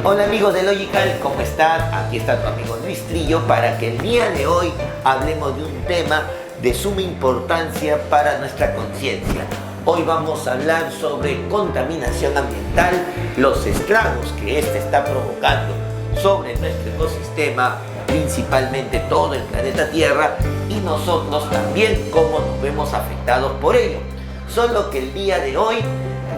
Hola amigos de Logical, ¿cómo están? Aquí está tu amigo Luis Trillo para que el día de hoy hablemos de un tema de suma importancia para nuestra conciencia. Hoy vamos a hablar sobre contaminación ambiental, los estragos que ésta está provocando sobre nuestro ecosistema, principalmente todo el planeta Tierra, y nosotros también cómo nos vemos afectados por ello. Solo que el día de hoy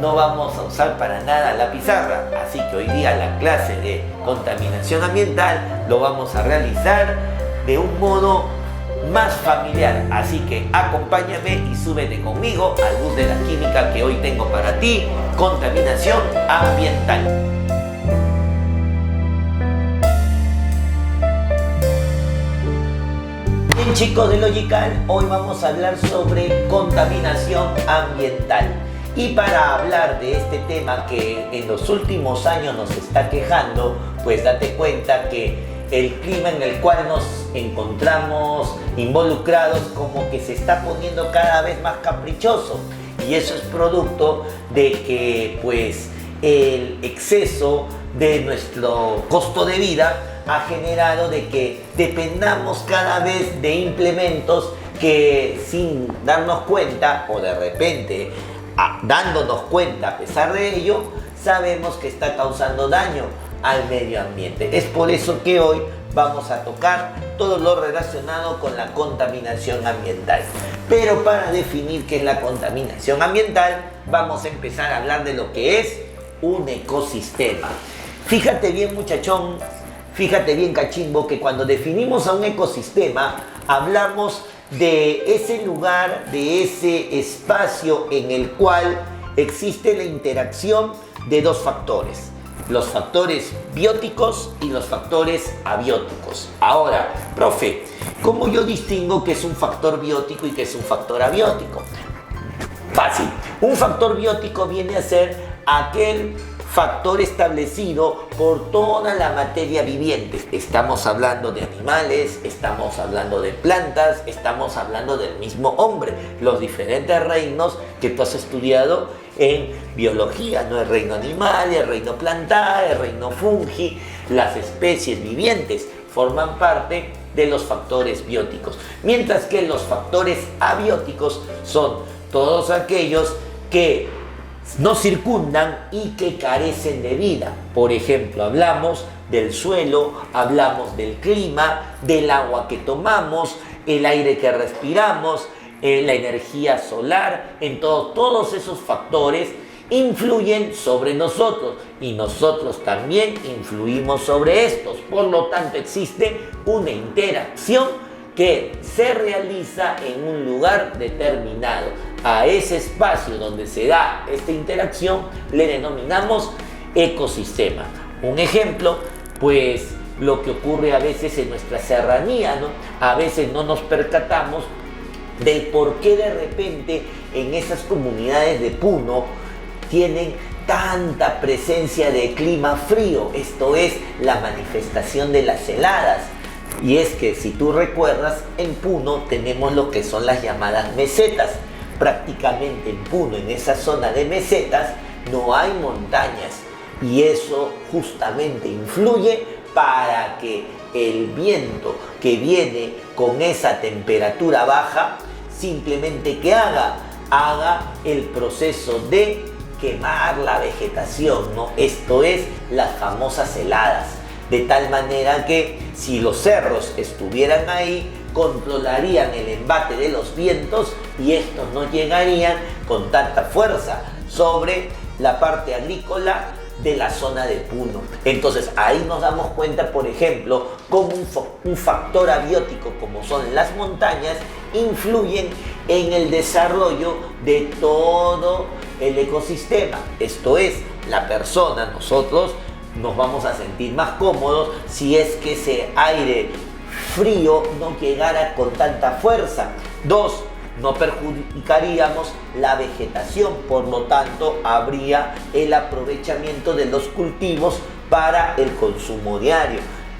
no vamos a usar para nada la pizarra, así que hoy día la clase de contaminación ambiental lo vamos a realizar de un modo más familiar, así que acompáñame y súbete conmigo al bus de la química que hoy tengo para ti, contaminación ambiental. Bien chicos de Logical, hoy vamos a hablar sobre contaminación ambiental. Y para hablar de este tema que en los últimos años nos está quejando, pues date cuenta que el clima en el cual nos encontramos involucrados como que se está poniendo cada vez más caprichoso. Y eso es producto de que pues el exceso de nuestro costo de vida ha generado de que dependamos cada vez de implementos que sin darnos cuenta o de repente dándonos cuenta a pesar de ello, sabemos que está causando daño al medio ambiente. Es por eso que hoy vamos a tocar todo lo relacionado con la contaminación ambiental. Pero para definir qué es la contaminación ambiental, vamos a empezar a hablar de lo que es un ecosistema. Fíjate bien, muchachón, fíjate bien, cachimbo, que cuando definimos a un ecosistema, hablamos de ese lugar, de ese espacio en el cual existe la interacción de dos factores, los factores bióticos y los factores abióticos. Ahora, profe, ¿cómo yo distingo qué es un factor biótico y qué es un factor abiótico? Fácil, un factor biótico viene a ser aquel factor establecido por toda la materia viviente. Estamos hablando de animales, estamos hablando de plantas, estamos hablando del mismo hombre, los diferentes reinos que tú has estudiado en biología, ¿no? El reino animal, el reino plantar, el reino fungi, las especies vivientes forman parte de los factores bióticos, mientras que los factores abióticos son todos aquellos que nos circundan y que carecen de vida. Por ejemplo, hablamos del suelo, hablamos del clima, del agua que tomamos, el aire que respiramos, la energía solar. Todos esos factores influyen sobre nosotros y nosotros también influimos sobre estos. Por lo tanto, existe una interacción que se realiza en un lugar determinado. A ese espacio donde se da esta interacción le denominamos ecosistema. Un ejemplo, pues lo que ocurre a veces en nuestra serranía, ¿no? A veces no nos percatamos del por qué de repente en esas comunidades de Puno tienen tanta presencia de clima frío. Esto es la manifestación de las heladas. Y es que si tú recuerdas, en Puno tenemos lo que son las llamadas mesetas. Prácticamente en Puno, en esa zona de mesetas, no hay montañas. Y eso justamente influye para que el viento que viene con esa temperatura baja, simplemente que haga el proceso de quemar la vegetación, ¿no? Esto es las famosas heladas. De tal manera que si los cerros estuvieran ahí, controlarían el embate de los vientos y estos no llegarían con tanta fuerza sobre la parte agrícola de la zona de Puno. Entonces ahí nos damos cuenta, por ejemplo, cómo un factor abiótico como son las montañas influyen en el desarrollo de todo el ecosistema. Esto es, la persona, nosotros nos vamos a sentir más cómodos si es que ese aire frío no llegara con tanta fuerza. 2, no perjudicaríamos la vegetación, por lo tanto habría el aprovechamiento de los cultivos para el consumo diario.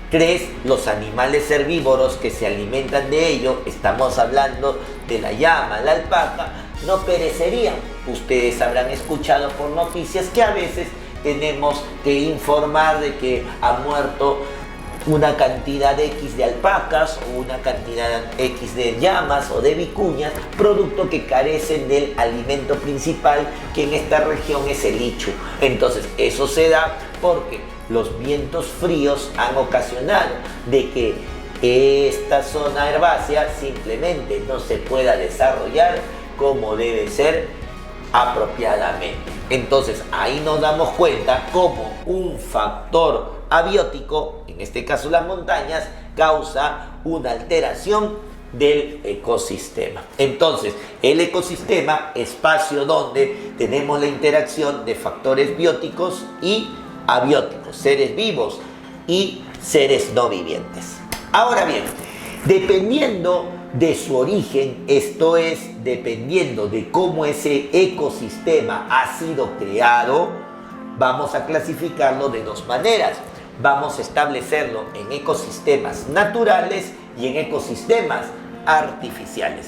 3, los animales herbívoros que se alimentan de ello, estamos hablando de la llama, la alpaca, no perecerían. Ustedes habrán escuchado por noticias que a veces tenemos que informar de que ha muerto una cantidad X de alpacas o una cantidad X de llamas o de vicuñas, producto que carecen del alimento principal, que en esta región es el ichu. Entonces eso se da porque los vientos fríos han ocasionado de que esta zona herbácea simplemente no se pueda desarrollar como debe ser apropiadamente. Entonces ahí nos damos cuenta cómo un factor abiótico, en este caso las montañas, causa una alteración del ecosistema. Entonces, el ecosistema, espacio donde tenemos la interacción de factores bióticos y abióticos, seres vivos y seres no vivientes. Ahora bien, dependiendo de su origen, esto es, dependiendo de cómo ese ecosistema ha sido creado, vamos a clasificarlo de dos maneras. Vamos a establecerlo en ecosistemas naturales y en ecosistemas artificiales.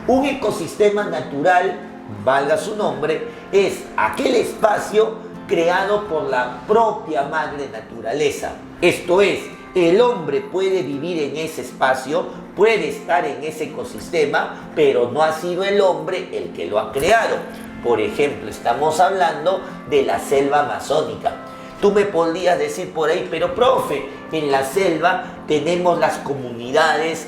Un ecosistema natural, valga su nombre, es aquel espacio creado por la propia madre naturaleza. Esto es, el hombre puede vivir en ese espacio, puede estar en ese ecosistema, pero no ha sido el hombre el que lo ha creado. Por ejemplo, estamos hablando de la selva amazónica. Tú me podrías decir por ahí, pero profe, en la selva tenemos las comunidades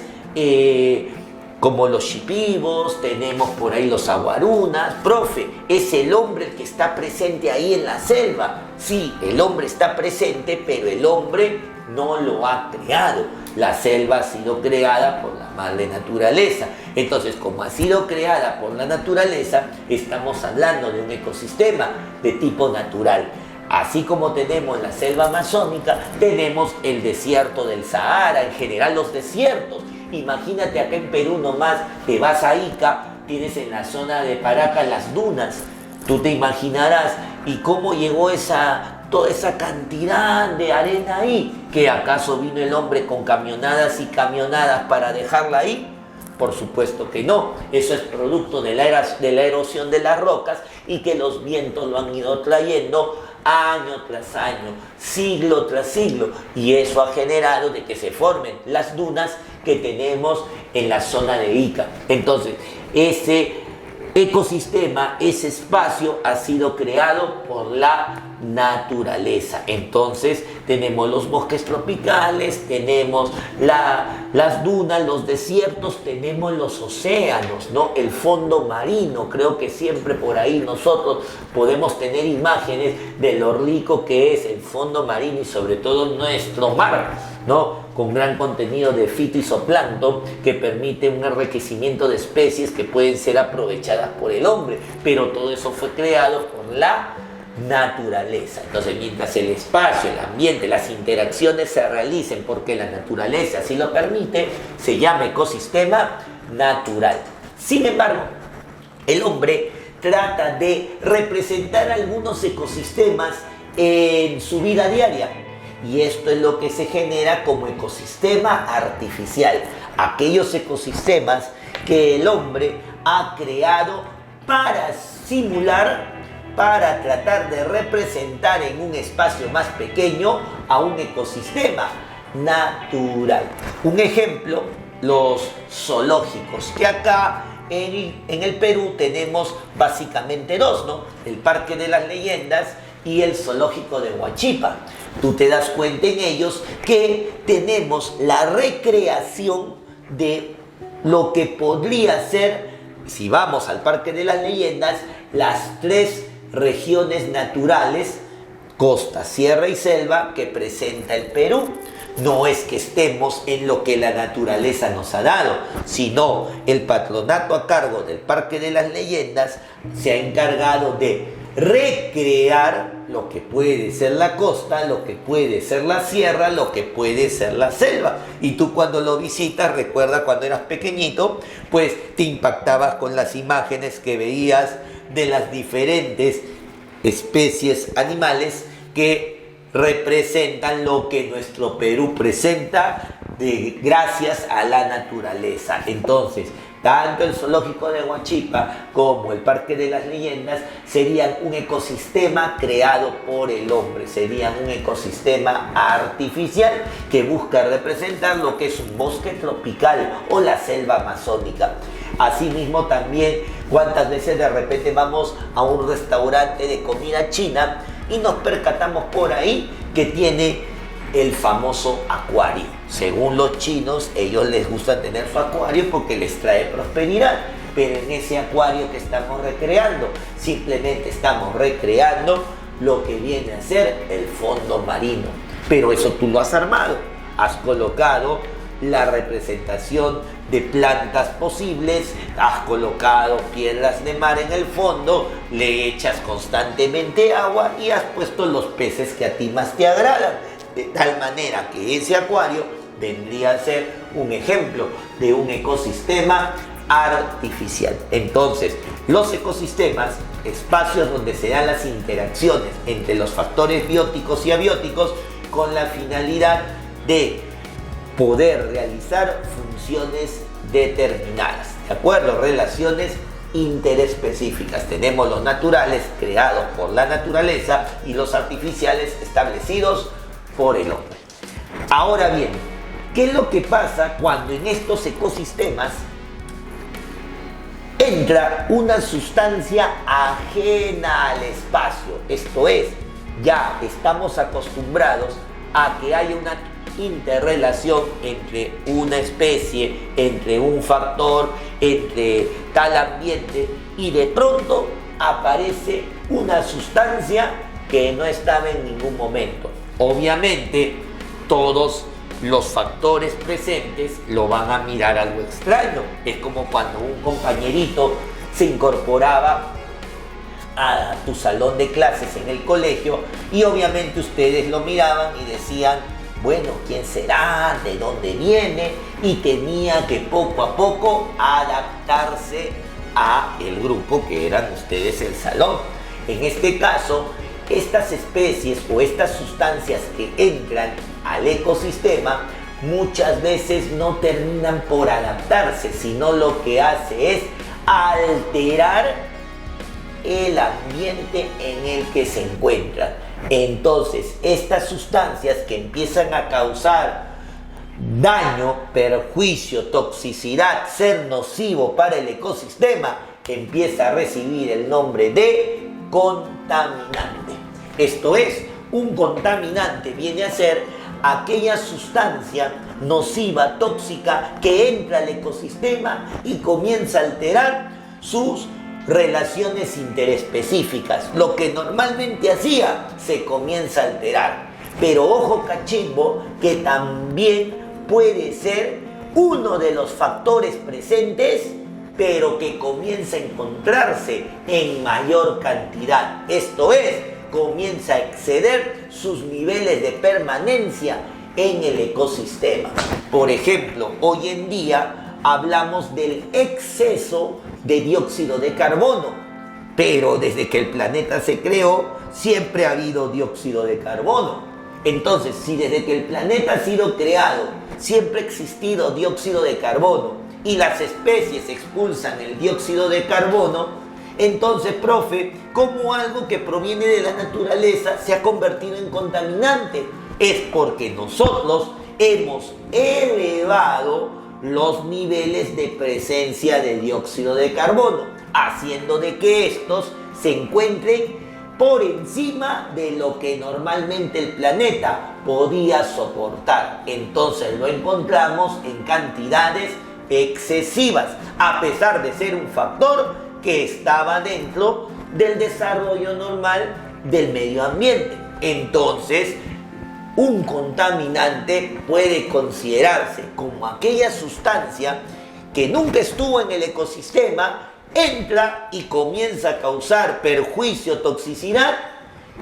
como los shipibos, tenemos por ahí los aguarunas. Profe, ¿es el hombre el que está presente ahí en la selva? Sí, el hombre está presente, pero el hombre no lo ha creado. La selva ha sido creada por la madre naturaleza. Entonces, como ha sido creada por la naturaleza, estamos hablando de un ecosistema de tipo natural. Así como tenemos la selva amazónica, tenemos el desierto del Sahara, en general los desiertos. Imagínate acá en Perú nomás, te vas a Ica, tienes en la zona de Paracas las dunas. Tú te imaginarás, ¿y cómo llegó toda esa cantidad de arena ahí? ¿Que acaso vino el hombre con camionadas y camionadas para dejarla ahí? Por supuesto que no. Eso es producto de la erosión de las rocas y que los vientos lo han ido trayendo año tras año, siglo tras siglo, y eso ha generado de que se formen las dunas que tenemos en la zona de Ica. Entonces, ese ecosistema, ese espacio ha sido creado por la naturaleza. Entonces tenemos los bosques tropicales, tenemos las dunas, los desiertos, tenemos los océanos, ¿no? El fondo marino. Creo que siempre por ahí nosotros podemos tener imágenes de lo rico que es el fondo marino y sobre todo nuestro mar, ¿no? Con gran contenido de fito y zooplancton que permite un enriquecimiento de especies que pueden ser aprovechadas por el hombre, pero todo eso fue creado por la naturaleza. Entonces, mientras el espacio, el ambiente, las interacciones se realicen porque la naturaleza así lo permite, se llama ecosistema natural. Sin embargo, el hombre trata de representar algunos ecosistemas en su vida diaria. Y esto es lo que se genera como ecosistema artificial. Aquellos ecosistemas que el hombre ha creado para simular, para tratar de representar en un espacio más pequeño a un ecosistema natural. Un ejemplo, los zoológicos, que acá en el Perú tenemos básicamente dos, ¿no? El Parque de las Leyendas y el Zoológico de Huachipa. Tú te das cuenta en ellos que tenemos la recreación de lo que podría ser, si vamos al Parque de las Leyendas, las tres regiones naturales, costa, sierra y selva, que presenta el Perú. No es que estemos en lo que la naturaleza nos ha dado, sino el patronato a cargo del Parque de las Leyendas se ha encargado de recrear lo que puede ser la costa, lo que puede ser la sierra, lo que puede ser la selva. Y tú cuando lo visitas, recuerda cuando eras pequeñito, pues te impactabas con las imágenes que veías de las diferentes especies animales que representan lo que nuestro Perú presenta gracias a la naturaleza. Entonces, Tanto el zoológico de Huachipa como el Parque de las Leyendas serían un ecosistema creado por el hombre, serían un ecosistema artificial que busca representar lo que es un bosque tropical o la selva amazónica. Asimismo también, cuántas veces de repente vamos a un restaurante de comida china y nos percatamos por ahí que tiene el famoso acuario. Según los chinos, ellos les gusta tener su acuario porque les trae prosperidad. Pero en ese acuario que estamos recreando, simplemente estamos recreando lo que viene a ser el fondo marino. Pero eso tú lo has armado. Has colocado la representación de plantas posibles, has colocado piedras de mar en el fondo, le echas constantemente agua y has puesto los peces que a ti más te agradan. De tal manera que ese acuario vendría a ser un ejemplo de un ecosistema artificial. Entonces, los ecosistemas, espacios donde se dan las interacciones entre los factores bióticos y abióticos con la finalidad de poder realizar funciones determinadas, ¿de acuerdo? Relaciones interespecíficas. Tenemos los naturales, creados por la naturaleza, y los artificiales, establecidos por el hombre. Ahora bien, ¿qué es lo que pasa cuando en estos ecosistemas entra una sustancia ajena al espacio? Esto es, ya estamos acostumbrados a que haya una interrelación entre una especie, entre un factor, entre tal ambiente, y de pronto aparece una sustancia que no estaba en ningún momento. Obviamente, todos los factores presentes lo van a mirar algo extraño. Es como cuando un compañerito se incorporaba a tu salón de clases en el colegio y obviamente ustedes lo miraban y decían, bueno, ¿quién será? ¿De dónde viene? Y tenía que poco a poco adaptarse a el grupo que eran ustedes el salón. En este caso, estas especies o estas sustancias que entran al ecosistema muchas veces no terminan por adaptarse, sino lo que hace es alterar el ambiente en el que se encuentran. Entonces, estas sustancias que empiezan a causar daño, perjuicio, toxicidad, ser nocivo para el ecosistema, empieza a recibir el nombre de contaminante. Esto es, un contaminante viene a ser aquella sustancia nociva, tóxica, que entra al ecosistema y comienza a alterar sus relaciones interespecíficas. Lo que normalmente hacía se comienza a alterar. Pero ojo cachimbo, que también puede ser uno de los factores presentes, pero que comienza a encontrarse en mayor cantidad. Esto es, comienza a exceder sus niveles de permanencia en el ecosistema. Por ejemplo, hoy en día hablamos del exceso de dióxido de carbono, pero desde que el planeta se creó siempre ha habido dióxido de carbono. Entonces, si desde que el planeta ha sido creado siempre ha existido dióxido de carbono y las especies expulsan el dióxido de carbono, entonces, profe, ¿cómo algo que proviene de la naturaleza se ha convertido en contaminante? Es porque nosotros hemos elevado los niveles de presencia de dióxido de carbono, haciendo de que estos se encuentren por encima de lo que normalmente el planeta podía soportar. Entonces lo encontramos en cantidades excesivas, a pesar de ser un factor que estaba dentro del desarrollo normal del medio ambiente. Entonces, un contaminante puede considerarse como aquella sustancia que nunca estuvo en el ecosistema, entra y comienza a causar perjuicio, toxicidad.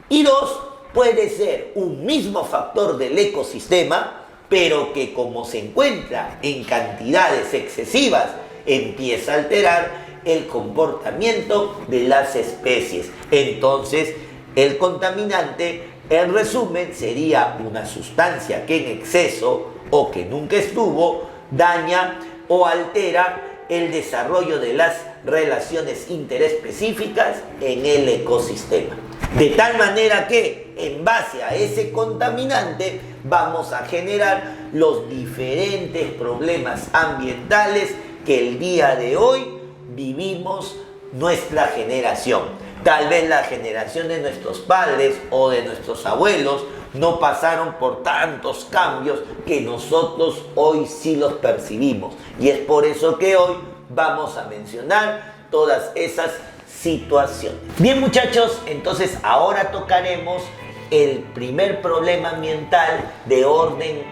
Y dos, puede ser un mismo factor del ecosistema, pero que como se encuentra en cantidades excesivas, empieza a alterar el comportamiento de las especies. Entonces, el contaminante, en resumen, sería una sustancia que en exceso o que nunca estuvo daña o altera el desarrollo de las relaciones interespecíficas en el ecosistema. De tal manera que, en base a ese contaminante, vamos a generar los diferentes problemas ambientales que el día de hoy vivimos nuestra generación. Tal vez la generación de nuestros padres o de nuestros abuelos no pasaron por tantos cambios que nosotros hoy sí los percibimos. Y es por eso que hoy vamos a mencionar todas esas situaciones. Bien, muchachos, entonces ahora tocaremos el primer problema ambiental de orden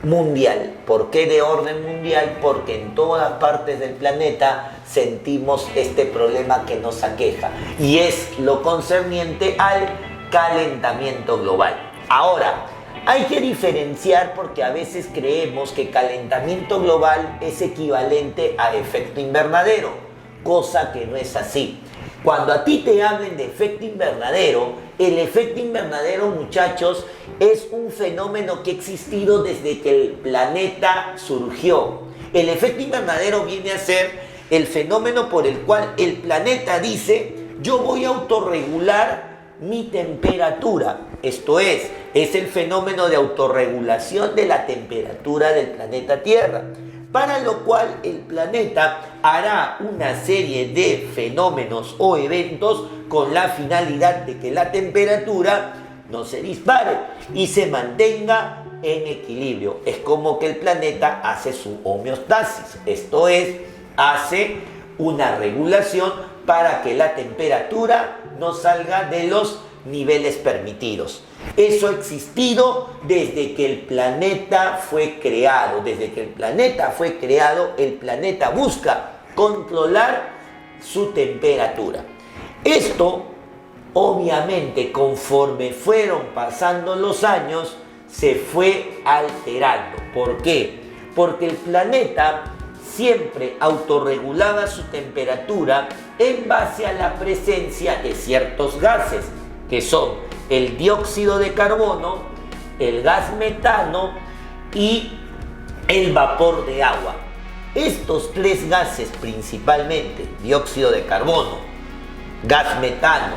mundial. ¿Por qué de orden mundial? Porque en todas partes del planeta sentimos este problema que nos aqueja, y es lo concerniente al calentamiento global. Ahora, hay que diferenciar, porque a veces creemos que calentamiento global es equivalente a efecto invernadero, cosa que no es así. Cuando a ti te hablen de efecto invernadero, el efecto invernadero, muchachos, es un fenómeno que ha existido desde que el planeta surgió. El efecto invernadero viene a ser el fenómeno por el cual el planeta dice: yo voy a autorregular mi temperatura. Esto es el fenómeno de autorregulación de la temperatura del planeta Tierra, para lo cual el planeta hará una serie de fenómenos o eventos con la finalidad de que la temperatura no se dispare y se mantenga en equilibrio. Es como que el planeta hace su homeostasis, esto es, hace una regulación para que la temperatura no salga de los niveles permitidos. Eso ha existido desde que el planeta fue creado. Desde que el planeta fue creado, el planeta busca controlar su temperatura. Esto, obviamente, conforme fueron pasando los años, se fue alterando. ¿Por qué? Porque el planeta siempre autorregulaba su temperatura en base a la presencia de ciertos gases, que son el dióxido de carbono, el gas metano y el vapor de agua. Estos tres gases principalmente, dióxido de carbono, gas metano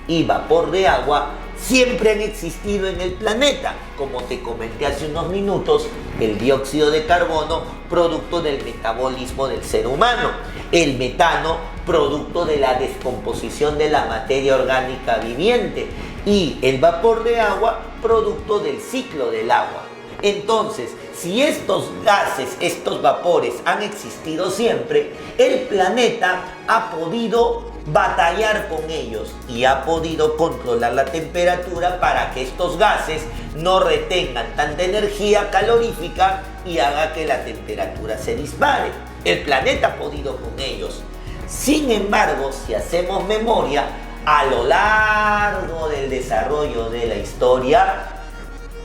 y vapor de agua, siempre han existido en el planeta. Como te comenté hace unos minutos, el dióxido de carbono, producto del metabolismo del ser humano; el metano, producto de la descomposición de la materia orgánica viviente; y el vapor de agua, producto del ciclo del agua. Entonces, si estos gases, estos vapores han existido siempre, el planeta ha podido batallar con ellos y ha podido controlar la temperatura para que estos gases no retengan tanta energía calorífica y haga que la temperatura se dispare. El planeta ha podido con ellos. Sin embargo, si hacemos memoria, a lo largo del desarrollo de la historia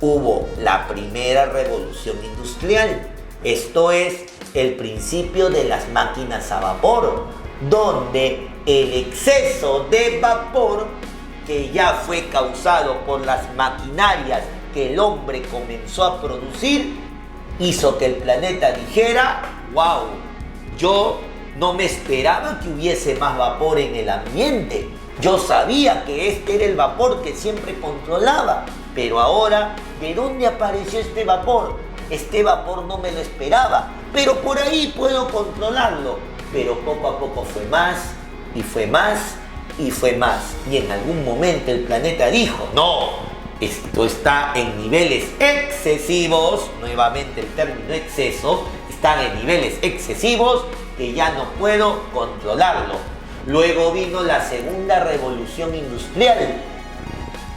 hubo la primera revolución industrial. Esto es el principio de las máquinas a vapor, donde el exceso de vapor que ya fue causado por las maquinarias que el hombre comenzó a producir hizo que el planeta dijera: wow, yo no me esperaba que hubiese más vapor en el ambiente. Yo sabía que este era el vapor que siempre controlaba, pero ahora, ¿de dónde apareció este vapor? Este vapor no me lo esperaba, pero por ahí puedo controlarlo. Pero poco a poco fue más, y fue más, y fue más. Y en algún momento el planeta dijo: no, esto está en niveles excesivos. Nuevamente el término exceso, están en niveles excesivos que ya no puedo controlarlo. Luego vino la segunda revolución industrial,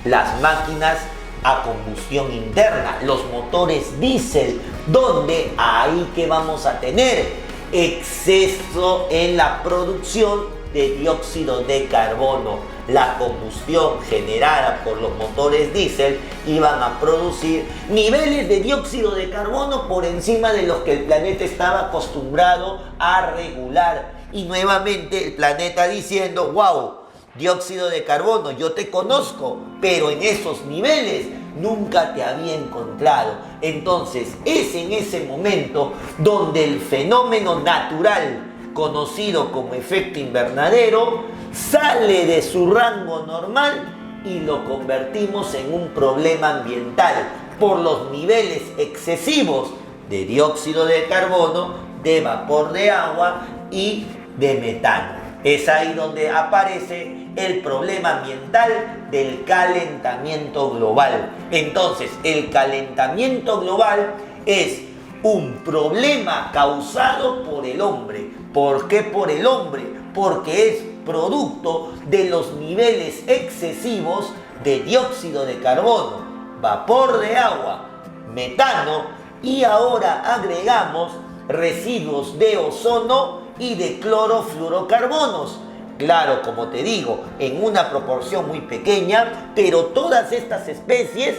las máquinas a combustión interna, los motores diésel, donde ahí que vamos a tener exceso en la producción de dióxido de carbono. La combustión generada por los motores diésel iban a producir niveles de dióxido de carbono por encima de los que el planeta estaba acostumbrado a regular. Y nuevamente el planeta diciendo: wow, dióxido de carbono, yo te conozco, pero en esos niveles nunca te había encontrado. Entonces es en ese momento donde el fenómeno natural conocido como efecto invernadero sale de su rango normal y lo convertimos en un problema ambiental por los niveles excesivos de dióxido de carbono, de vapor de agua y de metano. Es ahí donde aparece el problema ambiental del calentamiento global. Entonces, el calentamiento global es un problema causado por el hombre. ¿Por qué por el hombre? Porque es producto de los niveles excesivos de dióxido de carbono, vapor de agua, metano y ahora agregamos residuos de ozono y de clorofluorocarbonos. Claro, como te digo, en una proporción muy pequeña, pero todas estas especies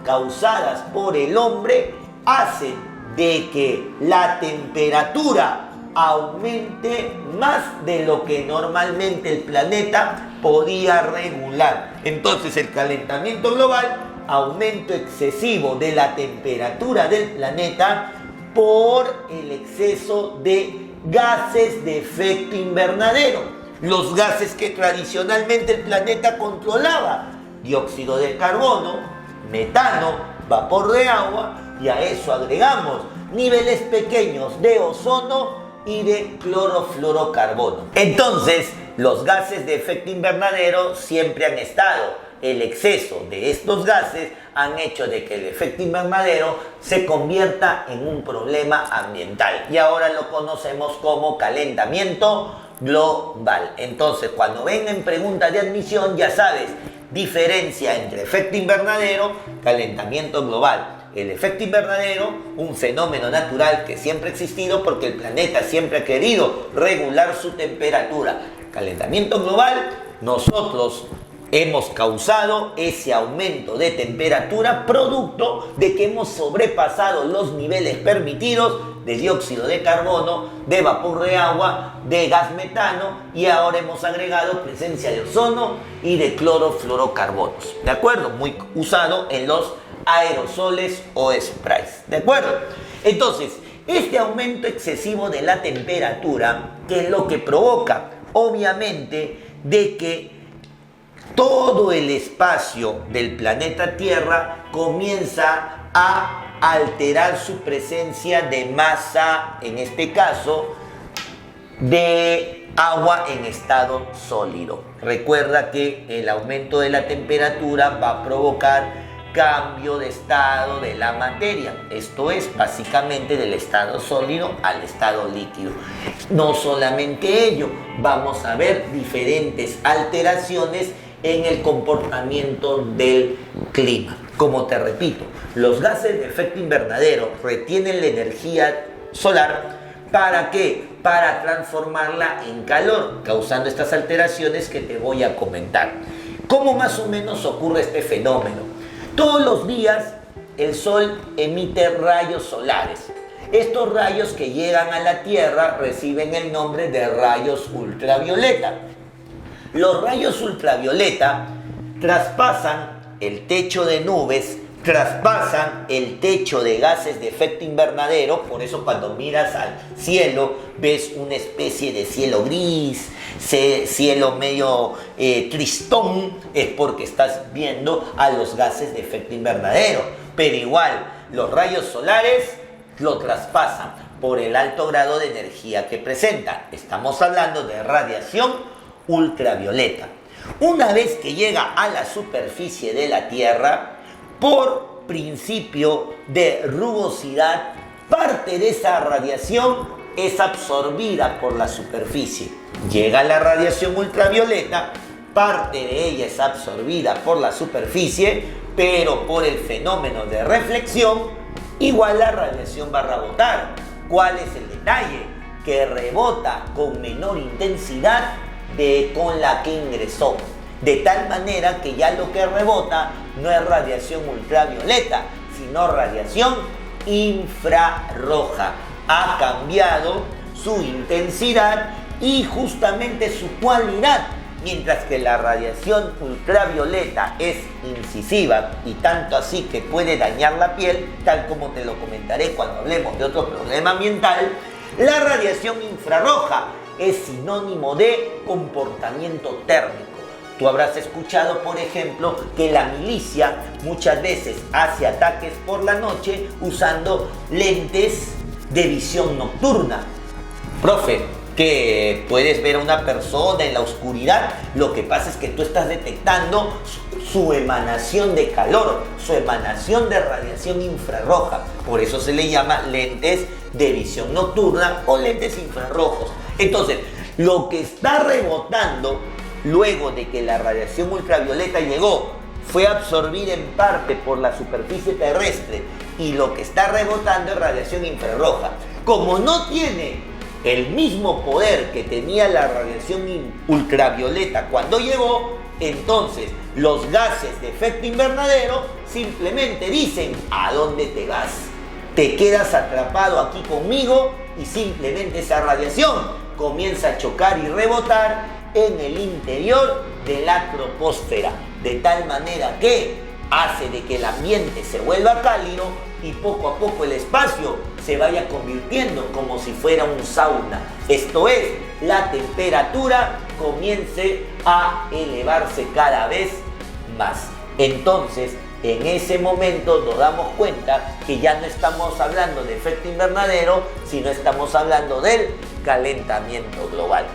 causadas por el hombre hacen de que la temperatura aumente más de lo que normalmente el planeta podía regular. Entonces el calentamiento global, aumento excesivo de la temperatura del planeta por el exceso de gases de efecto invernadero. Los gases que tradicionalmente el planeta controlaba: dióxido de carbono, metano, vapor de agua, y a eso agregamos niveles pequeños de ozono y de clorofluorocarbono. Entonces, los gases de efecto invernadero siempre han estado. El exceso de estos gases han hecho de que el efecto invernadero se convierta en un problema ambiental y ahora lo conocemos como calentamiento global. Entonces, cuando vengan preguntas de admisión, ya sabes, diferencia entre efecto invernadero, calentamiento global. El efecto invernadero, un fenómeno natural que siempre ha existido porque el planeta siempre ha querido regular su temperatura. Calentamiento global, nosotros hemos causado ese aumento de temperatura producto de que hemos sobrepasado los niveles permitidos de dióxido de carbono, de vapor de agua, de gas metano y ahora hemos agregado presencia de ozono y de clorofluorocarbonos. ¿De acuerdo? Muy usado en los aerosoles o sprays. ¿De acuerdo? Entonces, este aumento excesivo de la temperatura, ¿qué es lo que provoca? Obviamente, de que todo el espacio del planeta Tierra comienza a alterar su presencia de masa, en este caso, de agua en estado sólido. Recuerda que el aumento de la temperatura va a provocar cambio de estado de la materia. Esto es básicamente del estado sólido al estado líquido. No solamente ello, vamos a ver diferentes alteraciones en el comportamiento del clima. Como te repito, los gases de efecto invernadero retienen la energía solar. ¿Para qué? Para transformarla en calor, causando estas alteraciones que te voy a comentar. ¿Cómo más o menos ocurre este fenómeno? Todos los días el sol emite rayos solares. Estos rayos que llegan a la Tierra reciben el nombre de rayos ultravioleta. Los rayos ultravioleta traspasan el techo de nubes, traspasan el techo de gases de efecto invernadero. Por eso cuando miras al cielo ves una especie de cielo gris, cielo medio tristón, es porque estás viendo a los gases de efecto invernadero. Pero igual, los rayos solares lo traspasan por el alto grado de energía que presentan. Estamos hablando de radiación ultravioleta. Una vez que llega a la superficie de la Tierra, por principio de rugosidad, parte de esa radiación es absorbida por la superficie. Llega la radiación ultravioleta, parte de ella es absorbida por la superficie, pero por el fenómeno de reflexión, igual la radiación va a rebotar. ¿Cuál es el detalle? Que rebota con menor intensidad con la que ingresó. De tal manera que ya lo que rebota no es radiación ultravioleta, sino radiación infrarroja. Ha cambiado su intensidad y justamente su cualidad. mientras que la radiación ultravioleta es incisiva y tanto así que puede dañar la piel, tal como te lo comentaré cuando hablemos de otro problema ambiental, la radiación infrarroja es sinónimo de comportamiento térmico. Tú habrás escuchado, por ejemplo, que la milicia muchas veces hace ataques por la noche usando lentes de visión nocturna. Profe, que puedes ver a una persona en la oscuridad, lo que pasa es que tú estás detectando su emanación de calor, su emanación de radiación infrarroja. Por eso se le llama lentes de visión nocturna o lentes infrarrojos. Entonces, lo que está rebotando luego de que la radiación ultravioleta llegó, fue absorbida en parte por la superficie terrestre y lo que está rebotando es radiación infrarroja. Como no tiene el mismo poder que tenía la radiación ultravioleta cuando llegó, entonces los gases de efecto invernadero simplemente dicen: ¿a dónde te vas? Te quedas atrapado aquí conmigo, y simplemente esa radiación comienza a chocar y rebotar en el interior de la troposfera, de tal manera que hace de que el ambiente se vuelva cálido y poco a poco el espacio se vaya convirtiendo como si fuera un sauna. Esto es, la temperatura comience a elevarse cada vez más. Entonces, en ese momento nos damos cuenta que ya no estamos hablando de efecto invernadero, sino estamos hablando del calentamiento global.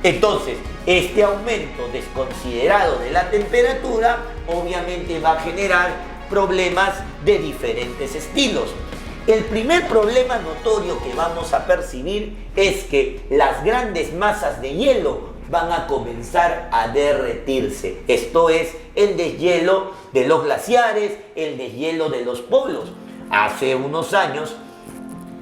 Entonces, este aumento desconsiderado de la temperatura obviamente va a generar problemas de diferentes estilos. El primer problema notorio que vamos a percibir es que las grandes masas de hielo van a comenzar a derretirse. Esto es el deshielo de los glaciares, el deshielo de los polos. Hace unos años,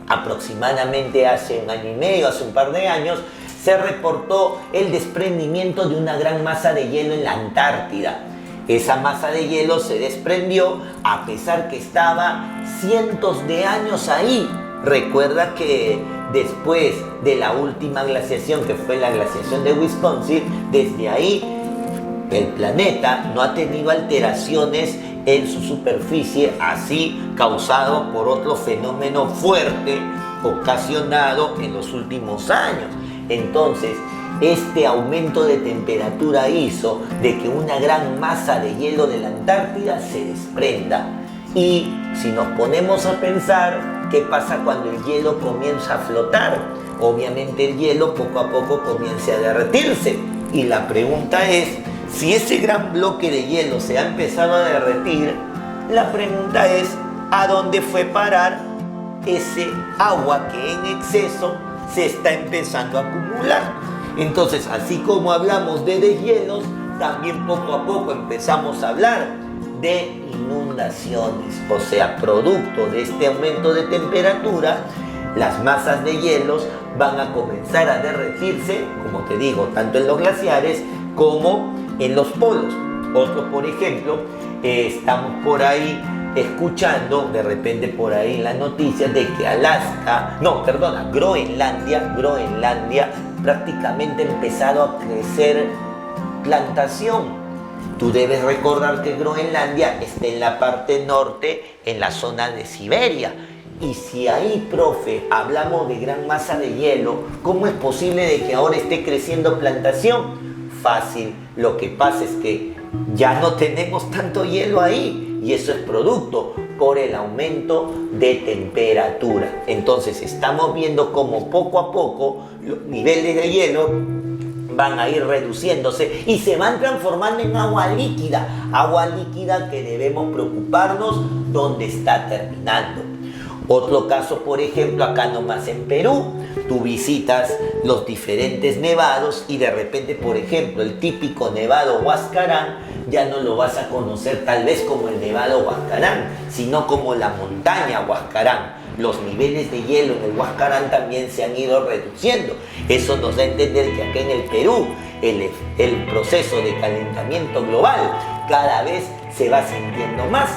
aproximadamente hace un año y medio, hace un par de años, se reportó el desprendimiento de una gran masa de hielo en la Antártida. Esa masa de hielo se desprendió a pesar que estaba cientos de años ahí. Recuerda que después de la última glaciación, que fue la glaciación de Wisconsin, desde ahí el planeta no ha tenido alteraciones en su superficie, así causado por otro fenómeno fuerte ocasionado en los últimos años. Entonces, este aumento de temperatura hizo de que una gran masa de hielo de la Antártida se desprenda. Y si nos ponemos a pensar, ¿qué pasa cuando el hielo comienza a flotar? Obviamente el hielo poco a poco comienza a derretirse. Y la pregunta es, si ese gran bloque de hielo se ha empezado a derretir, la pregunta es, ¿a dónde fue parar ese agua que en exceso se está empezando a acumular? Entonces, así como hablamos de deshielos, también poco a poco empezamos a hablar de inundaciones. O sea, producto de este aumento de temperatura, las masas de hielos van a comenzar a derretirse, como te digo, tanto en los glaciares como en los polos. Otro, por ejemplo, estamos por ahí escuchando de repente por ahí en las noticias de que Groenlandia prácticamente ha empezado a crecer plantación. Tú debes recordar que Groenlandia está en la parte norte, en la zona de Siberia. Y si ahí, profe, hablamos de gran masa de hielo, ¿cómo es posible de que ahora esté creciendo plantación? Fácil, lo que pasa es que ya no tenemos tanto hielo ahí. Y eso es producto por el aumento de temperatura. Entonces estamos viendo cómo poco a poco los niveles de hielo van a ir reduciéndose y se van transformando en agua líquida que debemos preocuparnos dónde está terminando. Otro caso, por ejemplo, acá nomás en Perú, tú visitas los diferentes nevados y de repente, por ejemplo, el típico nevado Huascarán, ya no lo vas a conocer tal vez como el nevado Huascarán, sino como la montaña Huascarán. Los niveles de hielo en el Huascarán también se han ido reduciendo. Eso nos da a entender que acá en el Perú el proceso de calentamiento global cada vez se va sintiendo más.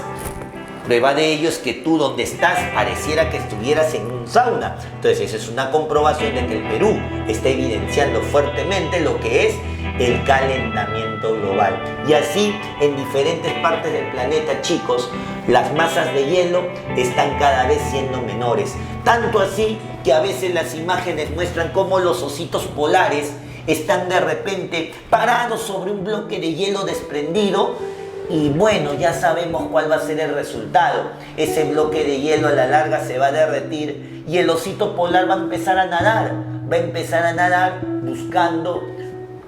Prueba de ello es que tú donde estás pareciera que estuvieras en un sauna. Entonces esa es una comprobación de que el Perú está evidenciando fuertemente lo que es el calentamiento global. Y así, en diferentes partes del planeta, chicos, las masas de hielo están cada vez siendo menores. Tanto así que a veces las imágenes muestran cómo los ositos polares están de repente parados sobre un bloque de hielo desprendido. Y bueno, ya sabemos cuál va a ser el resultado. Ese bloque de hielo a la larga se va a derretir y el osito polar va a empezar a nadar. Va a empezar a nadar buscando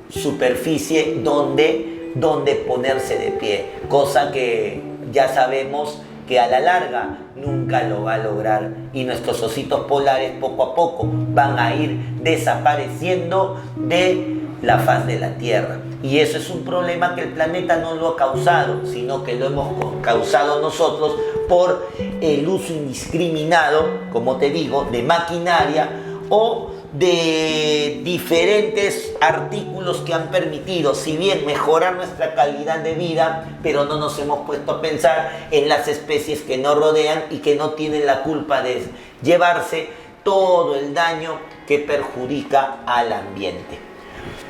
superficie donde ponerse de pie. Cosa que ya sabemos que a la larga nunca lo va a lograr. Y nuestros ositos polares poco a poco van a ir desapareciendo de la faz de la Tierra. Y eso es un problema que el planeta no lo ha causado, sino que lo hemos causado nosotros por el uso indiscriminado, como te digo, de maquinaria o de diferentes artículos que han permitido, si bien mejorar nuestra calidad de vida, pero no nos hemos puesto a pensar en las especies que nos rodean y que no tienen la culpa de llevarse todo el daño que perjudica al ambiente.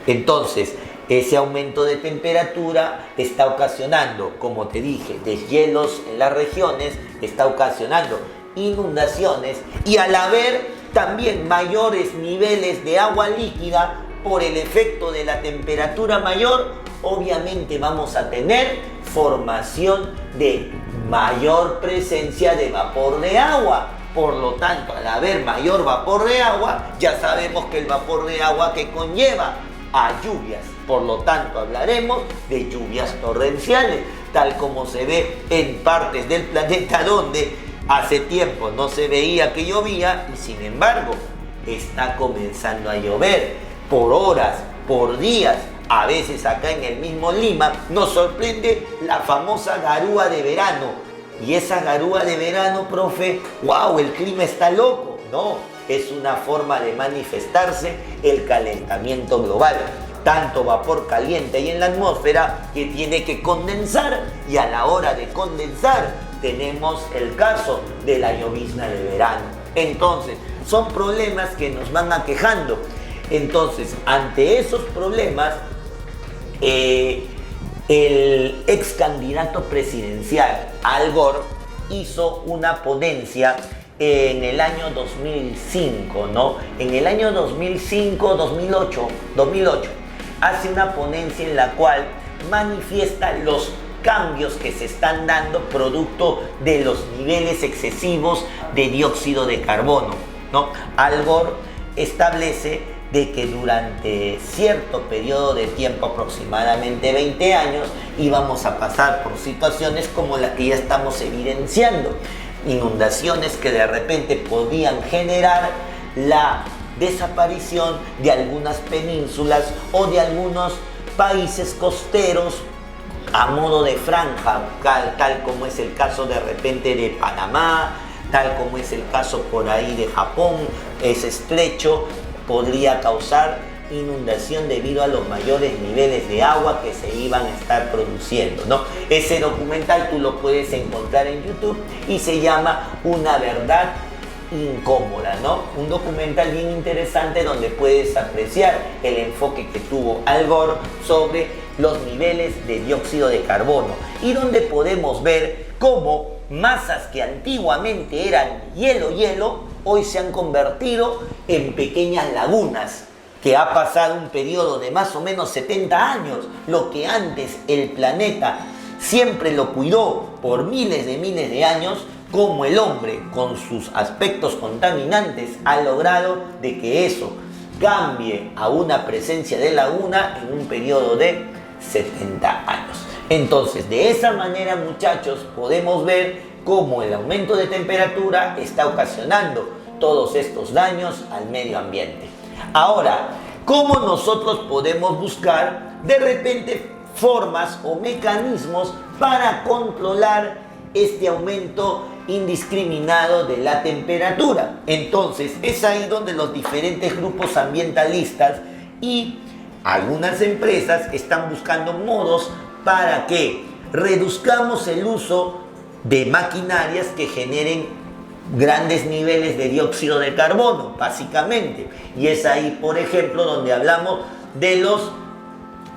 Entonces, ese aumento de temperatura está ocasionando, como te dije, deshielos en las regiones, está ocasionando inundaciones y al haber también mayores niveles de agua líquida por el efecto de la temperatura mayor, obviamente vamos a tener formación de mayor presencia de vapor de agua. Por lo tanto, al haber mayor vapor de agua, ya sabemos que el vapor de agua que conlleva a lluvias. Por lo tanto, hablaremos de lluvias torrenciales, tal como se ve en partes del planeta donde hace tiempo no se veía que llovía y sin embargo está comenzando a llover por horas, por días. A veces acá en el mismo Lima nos sorprende la famosa garúa de verano. Y esa garúa de verano, profe, ¡wow! El clima está loco. No, es una forma de manifestarse el calentamiento global. Tanto vapor caliente hay en la atmósfera que tiene que condensar y a la hora de condensar tenemos el caso de la llovizna de verano. Entonces, son problemas que nos van aquejando. Entonces, ante esos problemas, el ex candidato presidencial Al Gore hizo una ponencia en el año 2005, ¿no? En el año 2005, 2008, hace una ponencia en la cual manifiesta los cambios que se están dando producto de los niveles excesivos de dióxido de carbono, ¿no? Al Gore establece de que durante cierto periodo de tiempo, aproximadamente 20 años, íbamos a pasar por situaciones como la que ya estamos evidenciando. Inundaciones que de repente podían generar la desaparición de algunas penínsulas o de algunos países costeros a modo de franja, tal como es el caso de repente de Panamá, tal como es el caso por ahí de Japón. Ese estrecho podría causar inundación debido a los mayores niveles de agua que se iban a estar produciendo, ¿no? Ese documental tú lo puedes encontrar en YouTube y se llama Una verdad incómoda, ¿no? Un documental bien interesante donde puedes apreciar el enfoque que tuvo Al Gore sobre los niveles de dióxido de carbono y donde podemos ver cómo masas que antiguamente eran hielo, hoy se han convertido en pequeñas lagunas, que ha pasado un periodo de más o menos 70 años, lo que antes el planeta siempre lo cuidó por miles de años, como el hombre con sus aspectos contaminantes ha logrado de que eso cambie a una presencia de laguna en un periodo de 70 años. Entonces, de esa manera, muchachos, podemos ver cómo el aumento de temperatura está ocasionando todos estos daños al medio ambiente. Ahora, ¿cómo nosotros podemos buscar de repente formas o mecanismos para controlar este aumento indiscriminado de la temperatura? Entonces, es ahí donde los diferentes grupos ambientalistas y algunas empresas están buscando modos para que reduzcamos el uso de maquinarias que generen grandes niveles de dióxido de carbono, básicamente. Y es ahí, por ejemplo, donde hablamos de los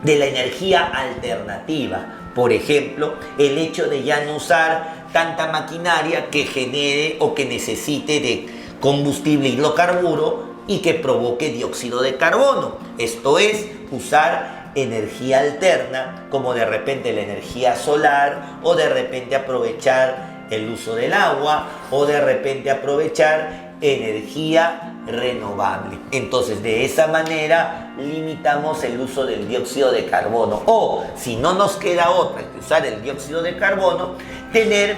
de la energía alternativa. Por ejemplo, el hecho de ya no usar tanta maquinaria que genere o que necesite de combustible hidrocarburo y que provoque dióxido de carbono. Esto es, usar energía alterna, como de repente la energía solar, o de repente aprovechar el uso del agua, o de repente aprovechar energía renovable. Entonces, de esa manera limitamos el uso del dióxido de carbono. O, si no nos queda otra que usar el dióxido de carbono, tener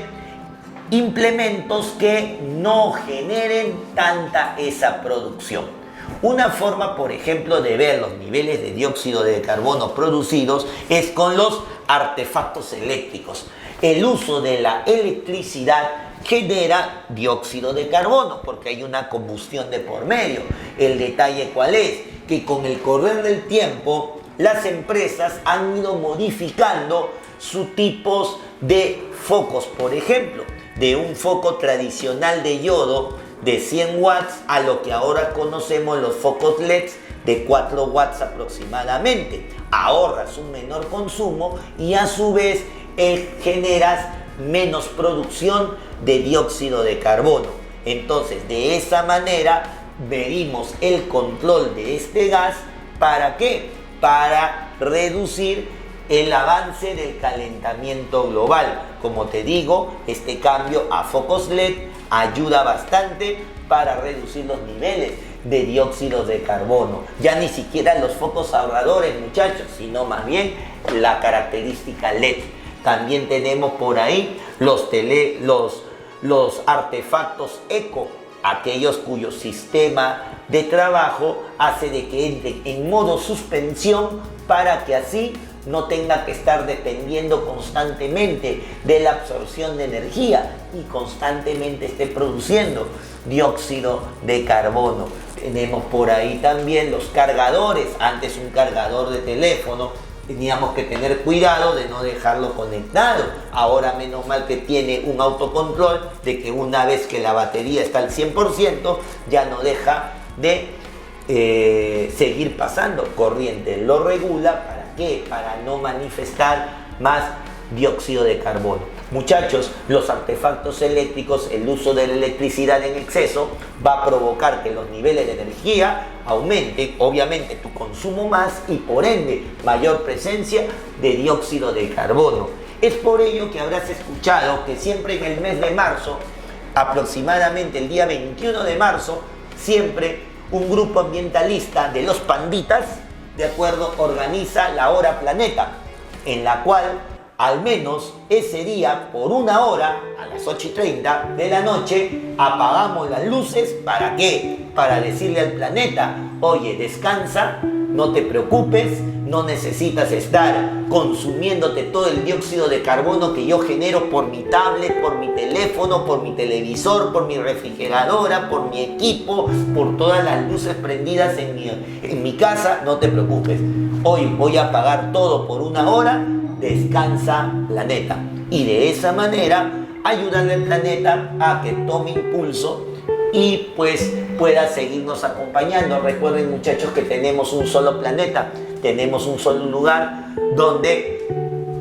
implementos que no generen tanta esa producción. Una forma, por ejemplo, de ver los niveles de dióxido de carbono producidos es con los artefactos eléctricos. El uso de la electricidad genera dióxido de carbono porque hay una combustión de por medio. El detalle, ¿cuál es? Que con el correr del tiempo las empresas han ido modificando sus tipos de focos. Por ejemplo, de un foco tradicional de yodo de 100 watts a lo que ahora conocemos los focos LEDs de 4 watts aproximadamente. Ahorras un menor consumo y a su vez generas menos producción de dióxido de carbono. Entonces, de esa manera medimos el control de este gas. ¿Para qué? Para reducir el avance del calentamiento global. Como te digo, este cambio a focos LED ayuda bastante para reducir los niveles de dióxido de carbono. Ya ni siquiera los focos ahorradores, muchachos, sino más bien la característica LED. También tenemos por ahí los artefactos eco, aquellos cuyo sistema de trabajo hace de que entren en modo suspensión para que así no tenga que estar dependiendo constantemente de la absorción de energía y constantemente esté produciendo dióxido de carbono. Tenemos por ahí también los cargadores. Antes un cargador de teléfono teníamos que tener cuidado de no dejarlo conectado. Ahora menos mal que tiene un autocontrol de que una vez que la batería está al 100% ya no deja de seguir pasando corriente. Lo regula, ¿para qué? Para no manifestar más dióxido de carbono. Muchachos, los artefactos eléctricos, el uso de la electricidad en exceso va a provocar que los niveles de energía aumenten, obviamente tu consumo más y por ende mayor presencia de dióxido de carbono. Es por ello que habrás escuchado que siempre en el mes de marzo, aproximadamente el día 21 de marzo, siempre un grupo ambientalista de los panditas, de acuerdo, organiza la Hora Planeta, en la cual al menos ese día, por una hora, a las 8:30 de la noche, apagamos las luces. ¿Para qué? Para decirle al planeta, oye, descansa, no te preocupes, no necesitas estar consumiéndote todo el dióxido de carbono que yo genero por mi tablet, por mi teléfono, por mi televisor, por mi refrigeradora, por mi equipo, por todas las luces prendidas en mi casa. No te preocupes, hoy voy a apagar todo por una hora. Descansa, planeta. Y de esa manera ayudarle al planeta a que tome impulso y pues pueda seguirnos acompañando. Recuerden, muchachos, que tenemos un solo planeta, tenemos un solo lugar donde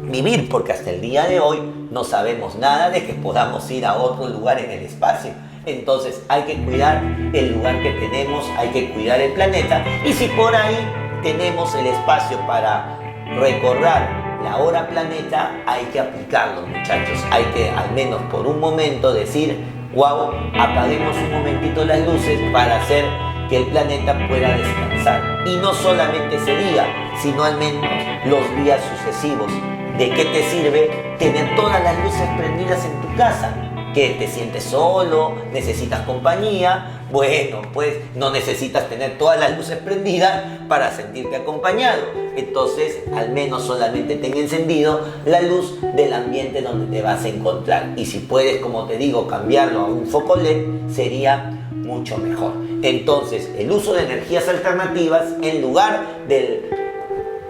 vivir, porque hasta el día de hoy no sabemos nada de que podamos ir a otro lugar en el espacio. Entonces hay que cuidar el lugar que tenemos, hay que cuidar el planeta, y si por ahí tenemos el espacio para recorrer la Hora Planeta, hay que aplicarlo, muchachos. Hay que al menos por un momento decir, wow, apaguemos un momentito las luces para hacer que el planeta pueda descansar. Y no solamente ese día, sino al menos los días sucesivos. ¿De qué te sirve tener todas las luces prendidas en tu casa? ¿Que te sientes solo? ¿Necesitas compañía? Bueno, pues no necesitas tener todas las luces prendidas para sentirte acompañado. Entonces, al menos solamente ten encendido la luz del ambiente donde te vas a encontrar. Y si puedes, como te digo, cambiarlo a un foco LED, sería mucho mejor. Entonces, el uso de energías alternativas en lugar del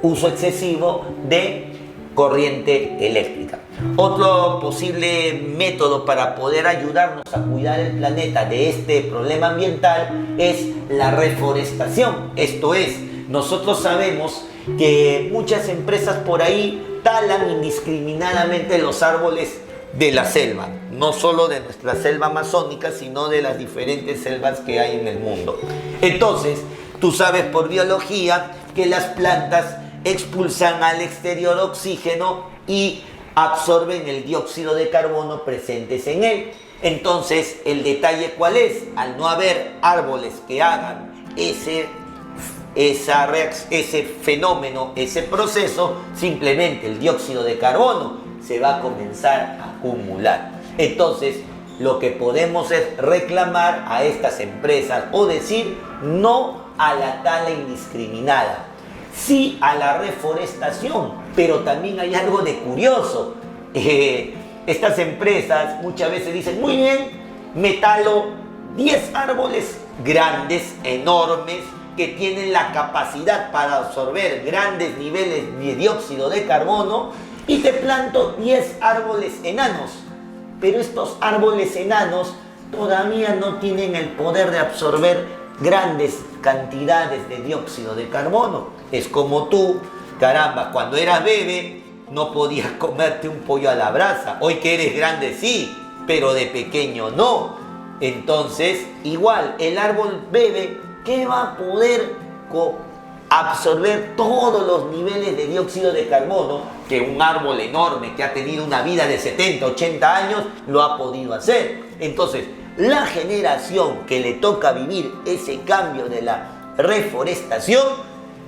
uso excesivo de corriente eléctrica. Otro posible método para poder ayudarnos a cuidar el planeta de este problema ambiental es la reforestación. Esto es, nosotros sabemos que muchas empresas por ahí talan indiscriminadamente los árboles de la selva, no solo de nuestra selva amazónica, sino de las diferentes selvas que hay en el mundo. Entonces, tú sabes por biología que las plantas expulsan al exterior oxígeno y absorben el dióxido de carbono presentes en él. Entonces, el detalle ¿cuál es? Al no haber árboles que hagan ese fenómeno, ese proceso, simplemente el dióxido de carbono se va a comenzar a acumular. Entonces, lo que podemos es reclamar a estas empresas o decir no a la tala indiscriminada, sí a la reforestación, pero también hay algo de curioso. Estas empresas muchas veces dicen, muy bien, me talo 10 árboles grandes, enormes, que tienen la capacidad para absorber grandes niveles de dióxido de carbono, y te planto 10 árboles enanos. Pero estos árboles enanos todavía no tienen el poder de absorber grandes cantidades de dióxido de carbono. Es como tú, caramba, cuando eras bebé no podías comerte un pollo a la brasa. Hoy que eres grande sí, pero de pequeño no. Entonces, igual, el árbol bebé, ¿qué va a poder absorber todos los niveles de dióxido de carbono que un árbol enorme que ha tenido una vida de 70, 80 años lo ha podido hacer? Entonces, la generación que le toca vivir ese cambio de la reforestación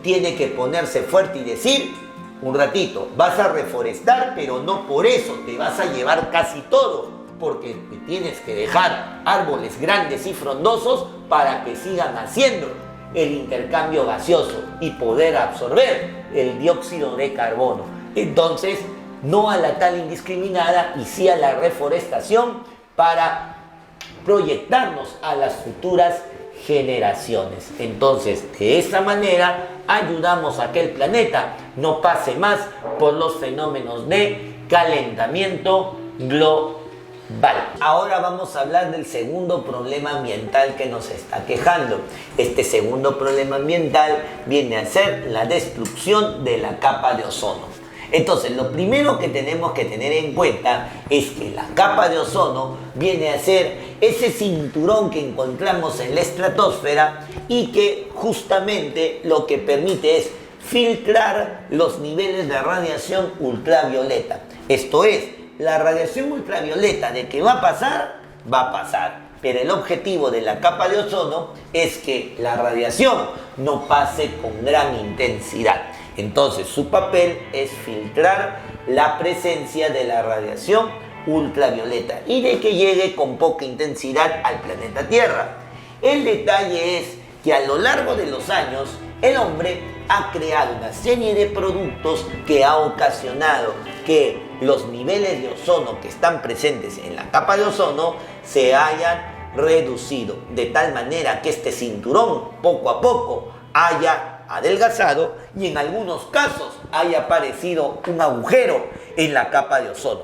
tiene que ponerse fuerte y decir, un ratito, vas a reforestar, pero no por eso te vas a llevar casi todo, porque te tienes que dejar árboles grandes y frondosos para que sigan haciendo el intercambio gaseoso y poder absorber el dióxido de carbono. Entonces, no a la tala indiscriminada y sí a la reforestación para proyectarnos a las futuras generaciones. Entonces, de esa manera ayudamos a que el planeta no pase más por los fenómenos de calentamiento global. Ahora vamos a hablar del segundo problema ambiental que nos está quejando. Este segundo problema ambiental viene a ser la destrucción de la capa de ozono. Entonces, lo primero que tenemos que tener en cuenta es que la capa de ozono viene a ser ese cinturón que encontramos en la estratosfera y que justamente lo que permite es filtrar los niveles de radiación ultravioleta. Esto es, la radiación ultravioleta de que va a pasar, pero el objetivo de la capa de ozono es que la radiación no pase con gran intensidad. Entonces, su papel es filtrar la presencia de la radiación ultravioleta y de que llegue con poca intensidad al planeta Tierra. El detalle es que a lo largo de los años, el hombre ha creado una serie de productos que ha ocasionado que los niveles de ozono que están presentes en la capa de ozono se hayan reducido, de tal manera que este cinturón poco a poco haya adelgazado y en algunos casos haya aparecido un agujero en la capa de ozono.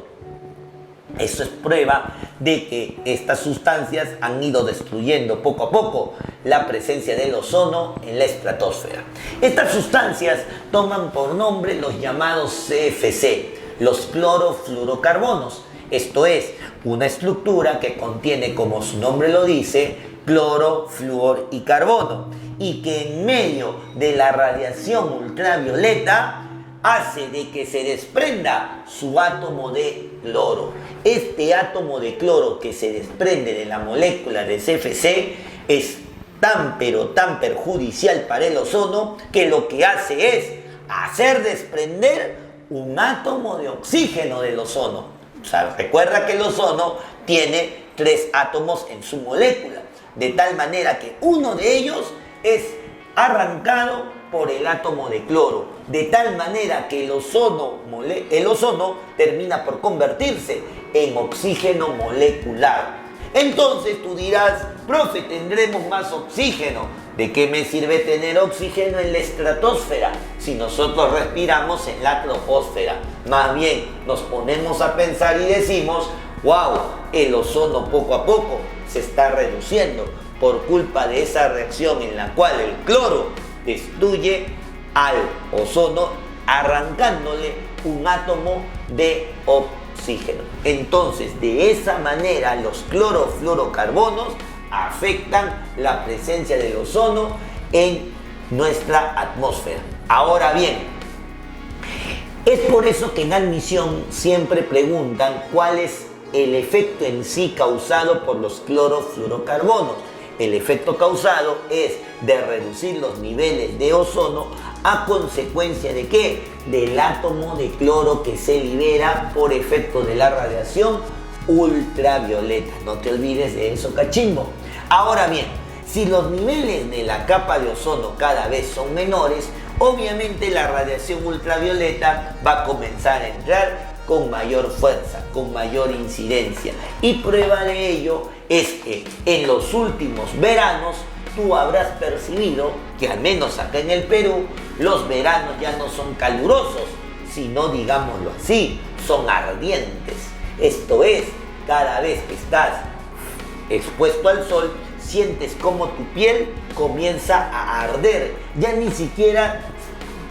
Eso es prueba de que estas sustancias han ido destruyendo poco a poco la presencia del ozono en la estratosfera. Estas sustancias toman por nombre los llamados CFC, los clorofluorocarbonos. Esto es, una estructura que contiene, como su nombre lo dice, cloro, flúor y carbono, y que en medio de la radiación ultravioleta hace de que se desprenda su átomo de cloro. Este átomo de cloro que se desprende de la molécula de CFC es tan pero tan perjudicial para el ozono que lo que hace es hacer desprender un átomo de oxígeno del ozono. O sea, recuerda que el ozono tiene 3 átomos en su molécula, de tal manera que uno de ellos es arrancado por el átomo de cloro, de tal manera que el ozono termina por convertirse en oxígeno molecular. Entonces tú dirás, profe, tendremos más oxígeno. ¿De qué me sirve tener oxígeno en la estratosfera si nosotros respiramos en la troposfera? Más bien nos ponemos a pensar y decimos, wow, el ozono poco a poco se está reduciendo por culpa de esa reacción en la cual el cloro destruye al ozono arrancándole un átomo de oxígeno. Entonces, de esa manera los clorofluorocarbonos afectan la presencia del ozono en nuestra atmósfera. Ahora bien, es por eso que en admisión siempre preguntan cuál es el efecto en sí causado por los clorofluorocarbonos. El efecto causado es de reducir los niveles de ozono a consecuencia de ¿qué? Del átomo de cloro que se libera por efecto de la radiación ultravioleta. No te olvides de eso, cachimbo. Ahora bien, si los niveles de la capa de ozono cada vez son menores, obviamente la radiación ultravioleta va a comenzar a entrar con mayor fuerza, con mayor incidencia. Y prueba de ello es que en los últimos veranos tú habrás percibido que, al menos acá en el Perú, los veranos ya no son calurosos, sino, digámoslo así, son ardientes. Esto es, cada vez que estás expuesto al sol, sientes como tu piel comienza a arder. Ya ni siquiera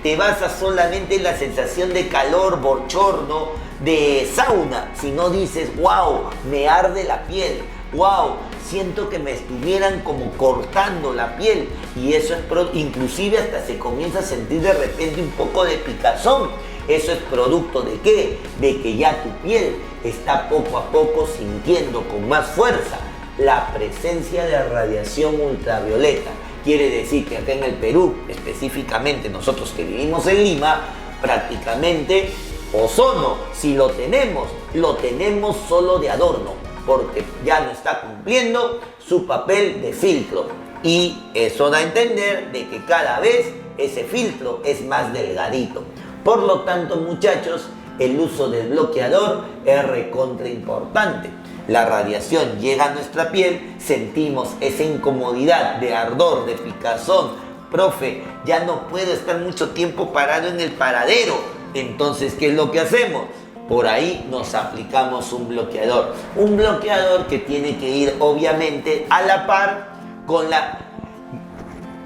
te basas solamente en la sensación de calor, bochorno, de sauna, sino dices, wow, me arde la piel, wow, siento que me estuvieran como cortando la piel, y eso es inclusive hasta se comienza a sentir de repente un poco de picazón. Eso es producto de ¿qué? De que ya tu piel está poco a poco sintiendo con más fuerza la presencia de radiación ultravioleta. Quiere decir que acá en el Perú, específicamente nosotros que vivimos en Lima, prácticamente ozono, si lo tenemos solo de adorno, porque ya no está cumpliendo su papel de filtro. Y eso da a entender de que cada vez ese filtro es más delgadito. Por lo tanto, muchachos, el uso del bloqueador es recontra importante. La radiación llega a nuestra piel, sentimos esa incomodidad de ardor, de picazón. Profe, ya no puedo estar mucho tiempo parado en el paradero. Entonces, ¿qué es lo que hacemos? Por ahí nos aplicamos un bloqueador. Un bloqueador que tiene que ir, obviamente, a la par con la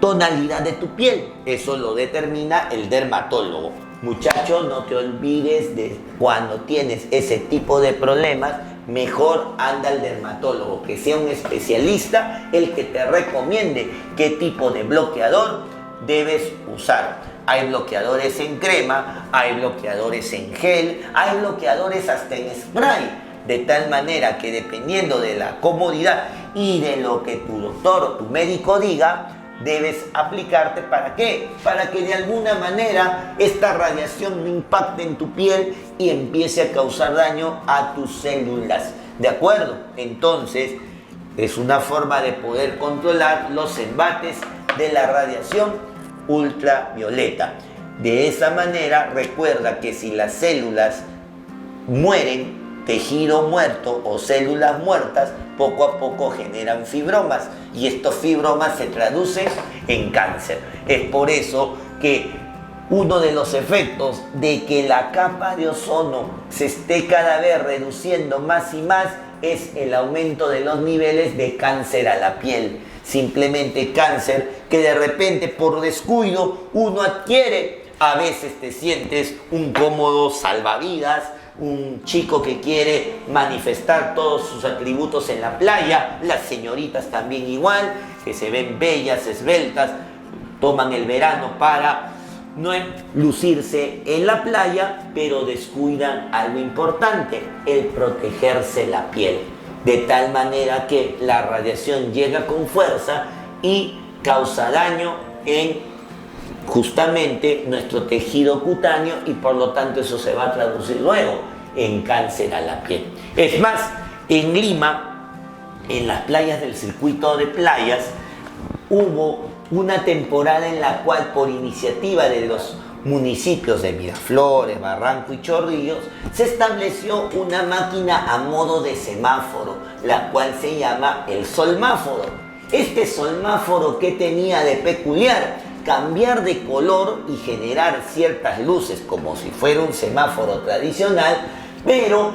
tonalidad de tu piel. Eso lo determina el dermatólogo. Muchachos, no te olvides de cuando tienes ese tipo de problemas, mejor anda al dermatólogo, que sea un especialista el que te recomiende qué tipo de bloqueador debes usar. Hay bloqueadores en crema, hay bloqueadores en gel, hay bloqueadores hasta en spray, de tal manera que dependiendo de la comodidad y de lo que tu doctor o tu médico diga, debes aplicarte. ¿Para qué? Para que de alguna manera esta radiación no impacte en tu piel y empiece a causar daño a tus células. ¿De acuerdo? Entonces, es una forma de poder controlar los embates de la radiación ultravioleta. De esa manera, recuerda que si las células mueren, tejido muerto o células muertas, poco a poco generan fibromas, y estos fibromas se traducen en cáncer. Es por eso que uno de los efectos de que la capa de ozono se esté cada vez reduciendo más y más es el aumento de los niveles de cáncer a la piel. Simplemente cáncer que de repente por descuido uno adquiere. A veces te sientes un cómodo salvavidas, un chico que quiere manifestar todos sus atributos en la playa, las señoritas también igual, que se ven bellas, esbeltas, toman el verano para no lucirse en la playa, pero descuidan algo importante, el protegerse la piel, de tal manera que la radiación llega con fuerza y causa daño en justamente nuestro tejido cutáneo, y por lo tanto eso se va a traducir luego en cáncer a la piel. Es más, en Lima, en las playas del circuito de playas, hubo una temporada en la cual, por iniciativa de los municipios de Miraflores, Barranco y Chorrillos, se estableció una máquina a modo de semáforo, la cual se llama el solmáforo. Este solmáforo, ¿qué tenía de peculiar? Cambiar de color y generar ciertas luces como si fuera un semáforo tradicional, pero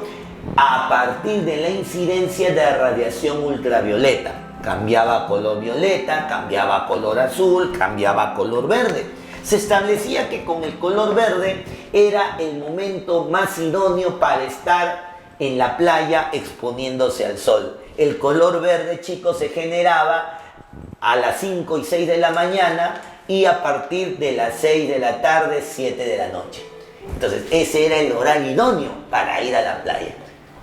a partir de la incidencia de radiación ultravioleta. Cambiaba a color violeta, cambiaba a color azul, cambiaba a color verde. Se establecía que con el color verde era el momento más idóneo para estar en la playa exponiéndose al sol. El color verde, chicos, se generaba a las 5 y 6 de la mañana y a partir de las 6 de la tarde, 7 de la noche. Entonces, ese era el horario idóneo para ir a la playa.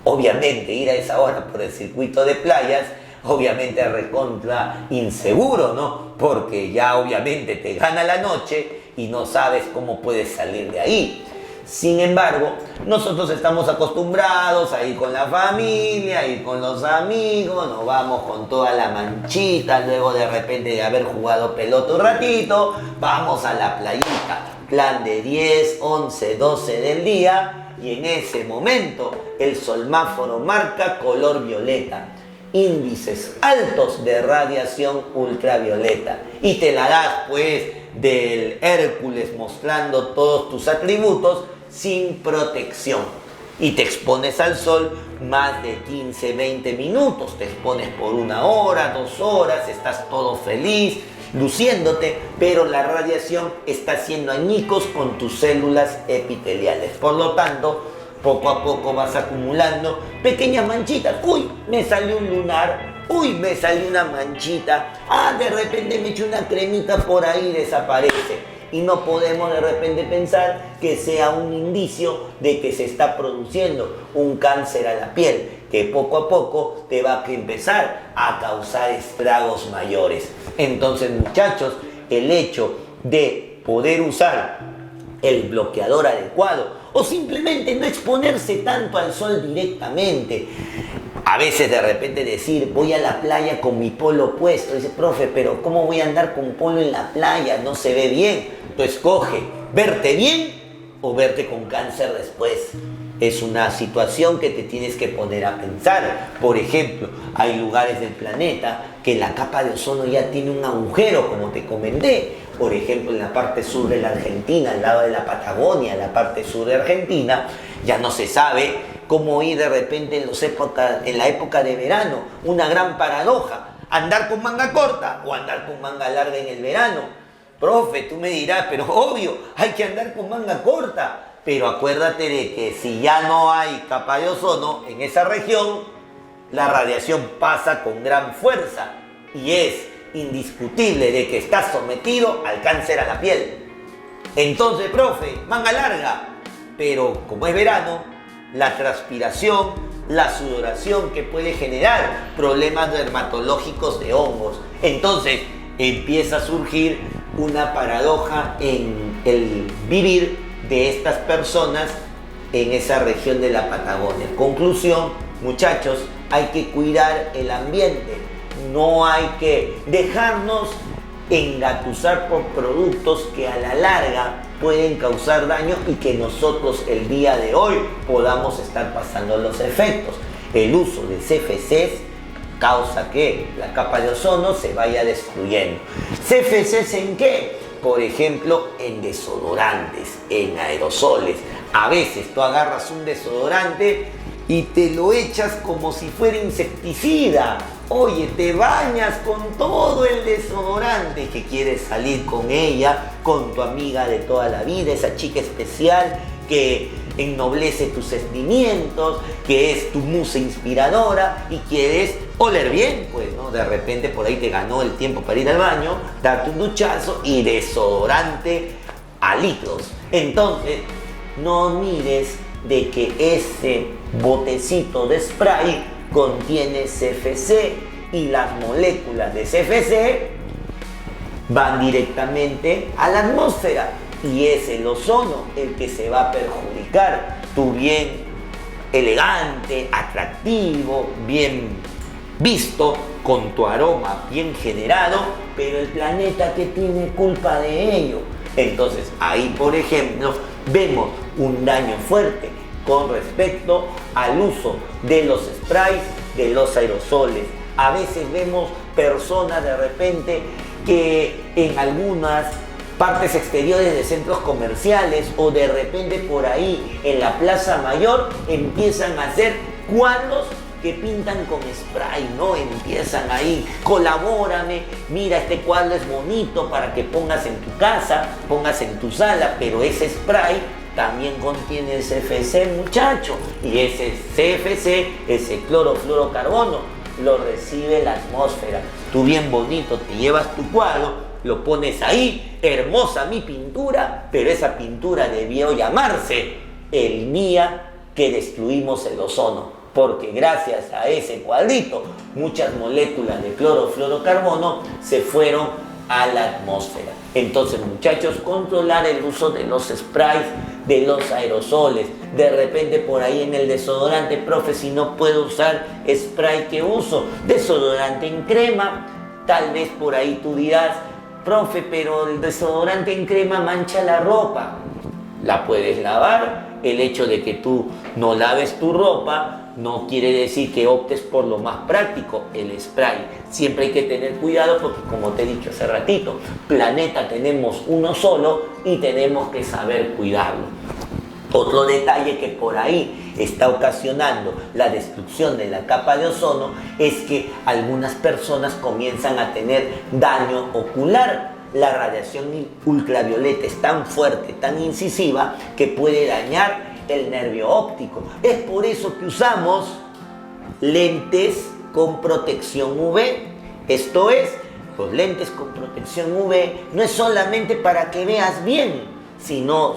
Obviamente, ir a esa hora por el circuito de playas, obviamente recontra inseguro, ¿no? Porque ya obviamente te gana la noche y no sabes cómo puedes salir de ahí. Sin embargo, nosotros estamos acostumbrados a ir con la familia, a ir con los amigos, nos vamos con toda la manchita, luego de repente de haber jugado pelota un ratito, vamos a la playita, plan de 10, 11, 12 del día, y en ese momento el solmáforo marca color violeta, índices altos de radiación ultravioleta, y te la das pues del Hércules mostrando todos tus atributos sin protección y te expones al sol más de 15, 20 minutos, te expones por 1 hora, 2 horas, estás todo feliz, luciéndote, pero la radiación está haciendo añicos con tus células epiteliales. Por lo tanto, poco a poco vas acumulando pequeñas manchitas. Uy, me salió un lunar. Uy, me salió una manchita. Ah, de repente me eché una cremita por ahí, desaparece. Y no podemos de repente pensar que sea un indicio de que se está produciendo un cáncer a la piel, que poco a poco te va a empezar a causar estragos mayores. Entonces, muchachos, el hecho de poder usar el bloqueador adecuado o simplemente no exponerse tanto al sol directamente. A veces de repente decir, voy a la playa con mi polo puesto. Dice, profe, pero ¿cómo voy a andar con polo en la playa? No se ve bien. Tú escoge verte bien o verte con cáncer después. Es una situación que te tienes que poner a pensar. Por ejemplo, hay lugares del planeta que la capa de ozono ya tiene un agujero, como te comenté. Por ejemplo, en la parte sur de la Argentina, al lado de la Patagonia, en la parte sur de Argentina, ya no se sabe cómo ir de repente en la época de verano. Una gran paradoja, andar con manga corta o andar con manga larga en el verano. Profe, tú me dirás, pero obvio, hay que andar con manga corta. Pero acuérdate de que si ya no hay capa de ozono en esa región, la radiación pasa con gran fuerza y es indiscutible de que estás sometido al cáncer a la piel. Entonces, profe, manga larga. Pero como es verano, la transpiración, la sudoración que puede generar problemas dermatológicos de hongos. Entonces empieza a surgir una paradoja en el vivir de estas personas en esa región de la Patagonia. Conclusión, muchachos, hay que cuidar el ambiente. No hay que dejarnos engatusar por productos que a la larga pueden causar daño y que nosotros el día de hoy podamos estar pasando los efectos. El uso de CFCs causa que la capa de ozono se vaya destruyendo. ¿CFCs en qué? Por ejemplo, en desodorantes, en aerosoles. A veces tú agarras un desodorante y te lo echas como si fuera insecticida. Oye, te bañas con todo el desodorante que quieres salir con ella, con tu amiga de toda la vida, esa chica especial que ennoblece tus sentimientos, que es tu musa inspiradora y quieres oler bien, pues, ¿no? De repente por ahí te ganó el tiempo para ir al baño, darte un duchazo y desodorante a litros. Entonces, no mires de que ese botecito de spray contiene CFC y las moléculas de CFC van directamente a la atmósfera y es el ozono el que se va a perjudicar. Tú bien elegante, atractivo, bien visto, con tu aroma bien generado, pero el planeta que tiene culpa de ello. Entonces ahí, por ejemplo, vemos un daño fuerte con respecto al uso de los sprays, de los aerosoles. A veces vemos personas de repente que en algunas partes exteriores de centros comerciales o de repente por ahí en la Plaza Mayor empiezan a hacer cuadros que pintan con spray, ¿no? Empiezan ahí, colabórame, mira, este cuadro es bonito para que pongas en tu casa, pongas en tu sala, pero ese spray también contiene CFC, muchacho, y ese CFC, ese clorofluorocarbono, lo recibe la atmósfera. Tú bien bonito te llevas tu cuadro, lo pones ahí, hermosa mi pintura, pero esa pintura debió llamarse el día que destruimos el ozono, porque gracias a ese cuadrito muchas moléculas de clorofluorocarbono se fueron a la atmósfera. Entonces, muchachos, controlar el uso de los sprays, de los aerosoles. De repente por ahí en el desodorante, profe, si no puedo usar spray, ¿qué uso? Desodorante en crema. Tal vez por ahí tú dirás, profe, pero el desodorante en crema mancha la ropa. La puedes lavar. El hecho de que tú no laves tu ropa no quiere decir que optes por lo más práctico, el spray. Siempre hay que tener cuidado porque, como te he dicho hace ratito, planeta tenemos uno solo y tenemos que saber cuidarlo. Otro detalle que por ahí está ocasionando la destrucción de la capa de ozono es que algunas personas comienzan a tener daño ocular. La radiación ultravioleta es tan fuerte, tan incisiva, que puede dañar el nervio óptico. Es por eso que usamos lentes con protección UV. Esto es, los lentes con protección UV no es solamente para que veas bien, sino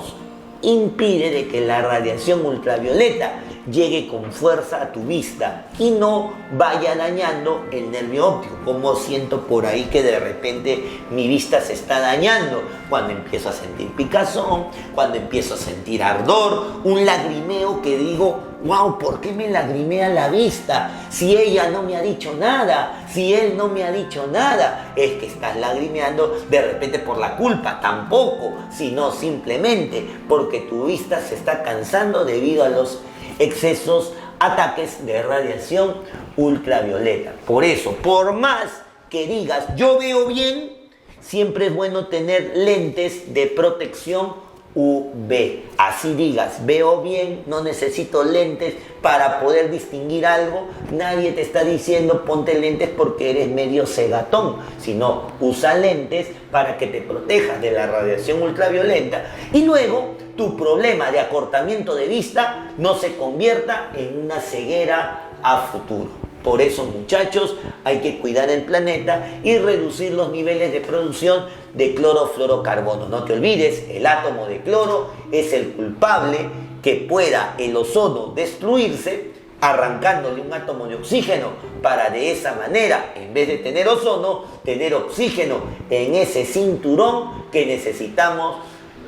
impide de que la radiación ultravioleta llegue con fuerza a tu vista y no vaya dañando el nervio óptico. Como siento por ahí que de repente mi vista se está dañando cuando empiezo a sentir picazón, cuando empiezo a sentir ardor, un lagrimeo que digo, wow, ¿por qué me lagrimea la vista? Si ella no me ha dicho nada, si él no me ha dicho nada, es que estás lagrimeando de repente por la culpa, tampoco, sino simplemente porque tu vista se está cansando debido a los excesos, ataques de radiación ultravioleta. Por eso, por más que digas yo veo bien, siempre es bueno tener lentes de protección UV. Así digas, veo bien, no necesito lentes para poder distinguir algo. Nadie te está diciendo ponte lentes porque eres medio cegatón, sino usa lentes para que te protejas de la radiación ultravioleta y luego tu problema de acortamiento de vista no se convierta en una ceguera a futuro. Por eso, muchachos, hay que cuidar el planeta y reducir los niveles de producción de clorofluorocarbono. No te olvides, el átomo de cloro es el culpable que pueda el ozono destruirse, arrancándole un átomo de oxígeno para de esa manera, en vez de tener ozono, tener oxígeno en ese cinturón que necesitamos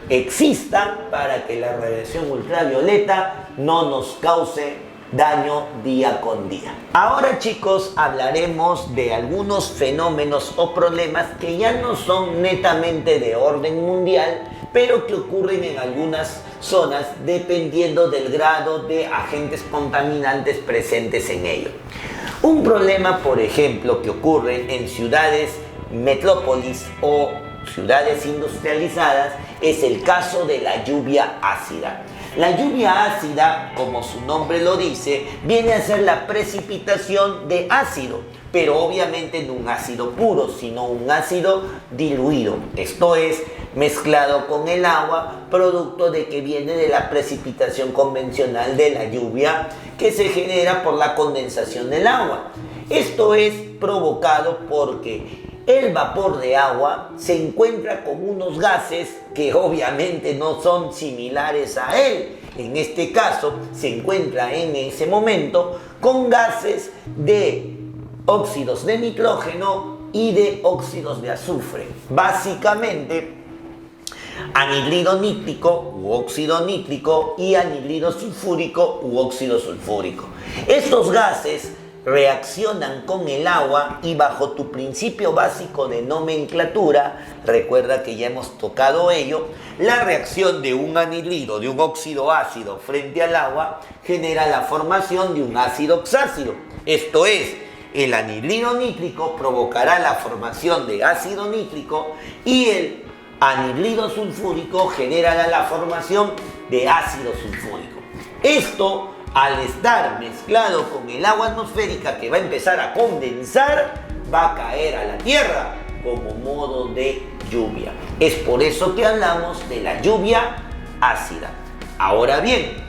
exista para que la radiación ultravioleta no nos cause daño día con día. Ahora, chicos, hablaremos de algunos fenómenos o problemas que ya no son netamente de orden mundial, pero que ocurren en algunas zonas dependiendo del grado de agentes contaminantes presentes en ello. Un problema, por ejemplo, que ocurre en ciudades metrópolis o ciudades industrializadas es el caso de la lluvia ácida. La lluvia ácida, como su nombre lo dice, viene a ser la precipitación de ácido, pero obviamente no un ácido puro, sino un ácido diluido. Esto es, mezclado con el agua, producto de que viene de la precipitación convencional de la lluvia que se genera por la condensación del agua. Esto es provocado porque el vapor de agua se encuentra con unos gases que obviamente no son similares a él. En este caso, se encuentra en ese momento con gases de óxidos de nitrógeno y de óxidos de azufre. Básicamente, anhídrido nítrico u óxido nítrico y anhídrido sulfúrico u óxido sulfúrico. Estos gases reaccionan con el agua y bajo tu principio básico de nomenclatura, recuerda que ya hemos tocado ello, la reacción de un anhídrido, de un óxido ácido frente al agua, genera la formación de un ácido oxácido. Esto es, el anhídrido nítrico provocará la formación de ácido nítrico y el anhídrido sulfúrico generará la formación de ácido sulfúrico. Esto al estar mezclado con el agua atmosférica que va a empezar a condensar, va a caer a la tierra como modo de lluvia. Es por eso que hablamos de la lluvia ácida. Ahora bien,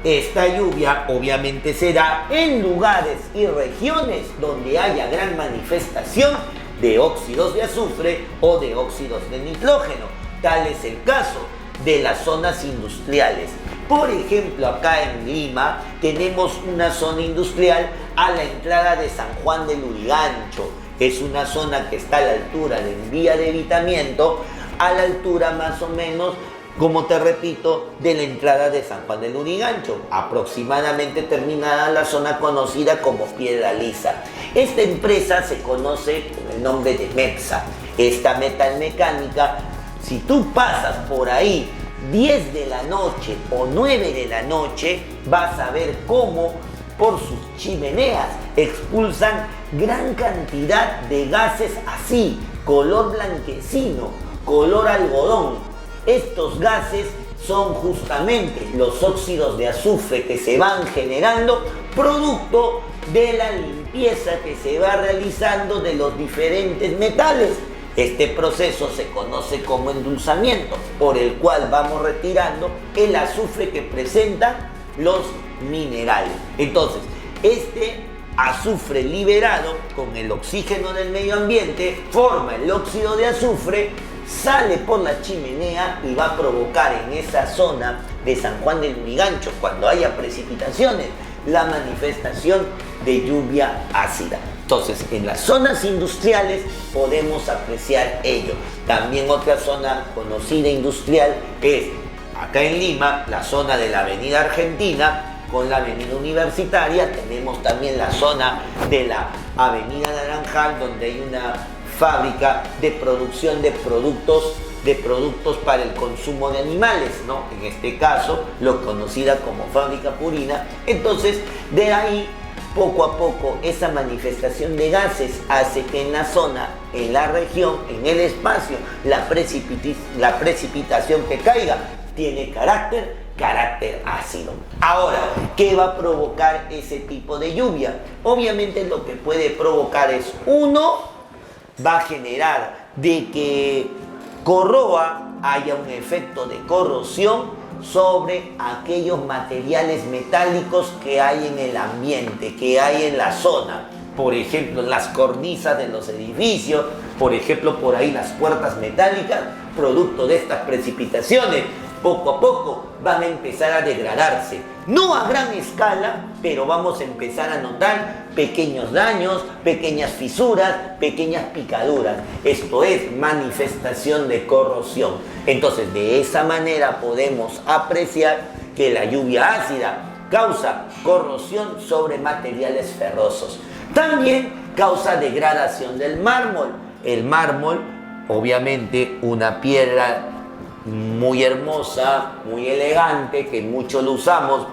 esta lluvia obviamente se da en lugares y regiones donde haya gran manifestación de óxidos de azufre o de óxidos de nitrógeno. Tal es el caso de las zonas industriales. Por ejemplo, acá en Lima tenemos una zona industrial a la entrada de San Juan del Lurigancho. Es una zona que está a la altura del vía de evitamiento, a la altura más o menos, como te repito, de la entrada de San Juan del Lurigancho, aproximadamente terminada la zona conocida como Piedra Lisa. Esta empresa se conoce con el nombre de MEPSA. Esta metalmecánica, si tú pasas por ahí 10 de la noche o 9 de la noche, vas a ver cómo por sus chimeneas expulsan gran cantidad de gases así, color blanquecino, color algodón. Estos gases son justamente los óxidos de azufre que se van generando producto de la limpieza que se va realizando de los diferentes metales. Este proceso se conoce como endulzamiento, por el cual vamos retirando el azufre que presentan los minerales. Entonces, este azufre liberado con el oxígeno del medio ambiente forma el óxido de azufre, sale por la chimenea y va a provocar en esa zona de San Juan del Lurigancho, cuando haya precipitaciones, la manifestación de lluvia ácida. Entonces, en las zonas industriales podemos apreciar ello. También otra zona conocida industrial es, acá en Lima, la zona de la Avenida Argentina con la Avenida Universitaria. Tenemos también la zona de la Avenida Naranjal, donde hay una fábrica de producción de productos para el consumo de animales, ¿no? En este caso, lo conocida como Fábrica Purina. Entonces, de ahí, poco a poco, esa manifestación de gases hace que en la zona, en la región, en el espacio, la precipitación que caiga tiene carácter ácido. Ahora, ¿qué va a provocar ese tipo de lluvia? Obviamente lo que puede provocar es, uno, va a generar de que corroa, haya un efecto de corrosión sobre aquellos materiales metálicos que hay en el ambiente, que hay en la zona. Por ejemplo, las cornisas de los edificios, por ejemplo, por ahí las puertas metálicas, producto de estas precipitaciones, poco a poco van a empezar a degradarse. No a gran escala, pero vamos a empezar a notar pequeños daños, pequeñas fisuras, pequeñas picaduras. Esto es manifestación de corrosión. Entonces, de esa manera podemos apreciar que la lluvia ácida causa corrosión sobre materiales ferrosos. También causa degradación del mármol. El mármol, obviamente, una piedra muy hermosa, muy elegante, que mucho lo usamos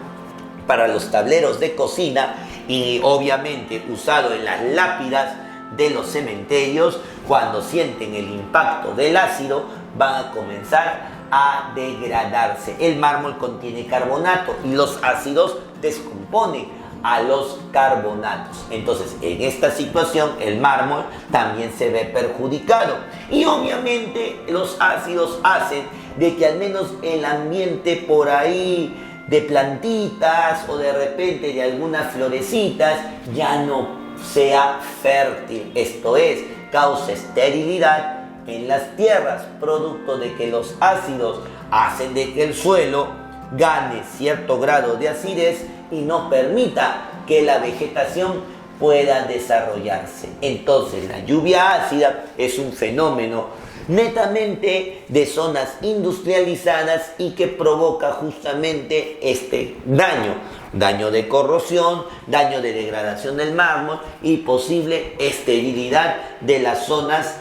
para los tableros de cocina y obviamente usado en las lápidas de los cementerios. Cuando sienten el impacto del ácido, van a comenzar a degradarse. El mármol contiene carbonato y los ácidos descomponen a los carbonatos. Entonces, en esta situación, el mármol también se ve perjudicado. Y obviamente los ácidos hacen de que al menos el ambiente por ahí de plantitas o de repente de algunas florecitas ya no sea fértil. Esto es, causa esterilidad en las tierras, producto de que los ácidos hacen de que el suelo gane cierto grado de acidez y no permita que la vegetación pueda desarrollarse. Entonces, la lluvia ácida es un fenómeno netamente de zonas industrializadas y que provoca justamente este daño de corrosión, daño de degradación del mármol y posible esterilidad de las zonas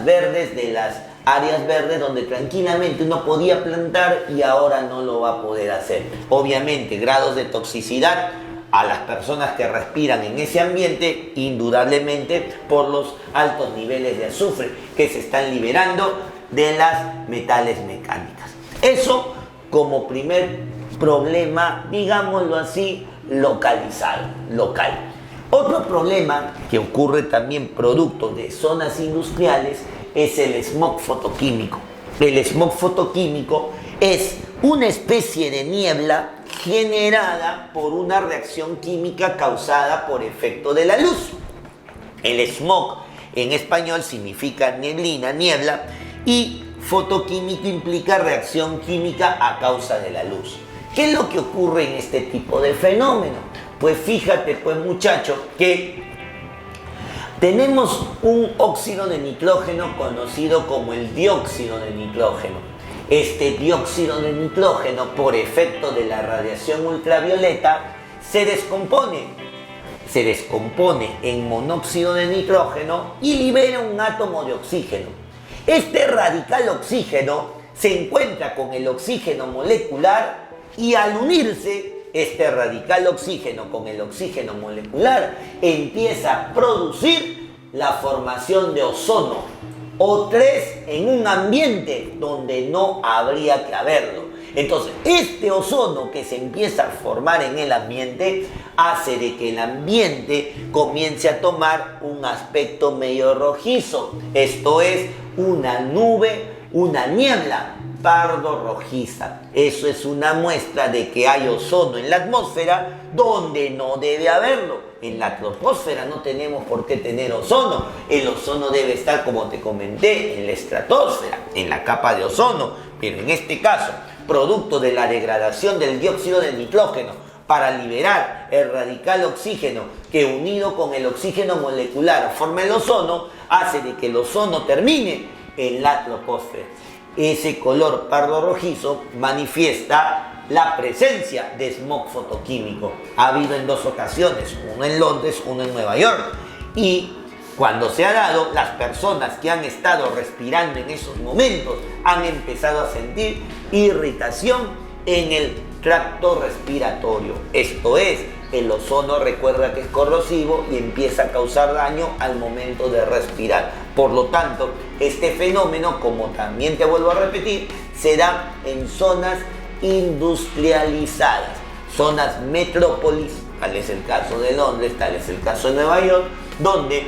verdes, de las áreas verdes donde tranquilamente uno podía plantar y ahora no lo va a poder hacer. Obviamente, grados de toxicidad a las personas que respiran en ese ambiente, indudablemente por los altos niveles de azufre que se están liberando de las metales mecánicas. Eso como primer problema, digámoslo así, localizado, local. Otro problema que ocurre también producto de zonas industriales es el smog fotoquímico. El smog fotoquímico es una especie de niebla generada por una reacción química causada por efecto de la luz. El smog en español significa neblina, niebla, y fotoquímico implica reacción química a causa de la luz. ¿Qué es lo que ocurre en este tipo de fenómeno? Pues fíjate, pues muchacho, que tenemos un óxido de nitrógeno conocido como el dióxido de nitrógeno. Este dióxido de nitrógeno, por efecto de la radiación ultravioleta, se descompone en monóxido de nitrógeno y libera un átomo de oxígeno. Este radical oxígeno se encuentra con el oxígeno molecular y al unirse este radical oxígeno con el oxígeno molecular empieza a producir la formación de ozono O3 en un ambiente donde no habría que haberlo. Entonces, este ozono que se empieza a formar en el ambiente hace de que el ambiente comience a tomar un aspecto medio rojizo. Esto es una nube, una niebla pardo rojiza. Eso es una muestra de que hay ozono en la atmósfera donde no debe haberlo. En la troposfera no tenemos por qué tener ozono. El ozono debe estar, como te comenté, en la estratosfera, en la capa de ozono. Pero en este caso, producto de la degradación del dióxido de nitrógeno para liberar el radical oxígeno que unido con el oxígeno molecular forma el ozono, hace de que el ozono termine en la troposfera. Ese color pardo rojizo manifiesta la presencia de smog fotoquímico. Ha habido en dos ocasiones, uno en Londres, uno en Nueva York. Y cuando se ha dado, las personas que han estado respirando en esos momentos han empezado a sentir irritación en el tracto respiratorio. Esto es, el ozono, recuerda que es corrosivo y empieza a causar daño al momento de respirar. Por lo tanto, este fenómeno, como también te vuelvo a repetir, se da en zonas industrializadas, zonas metrópolis, tal es el caso de Londres, tal es el caso de Nueva York, donde,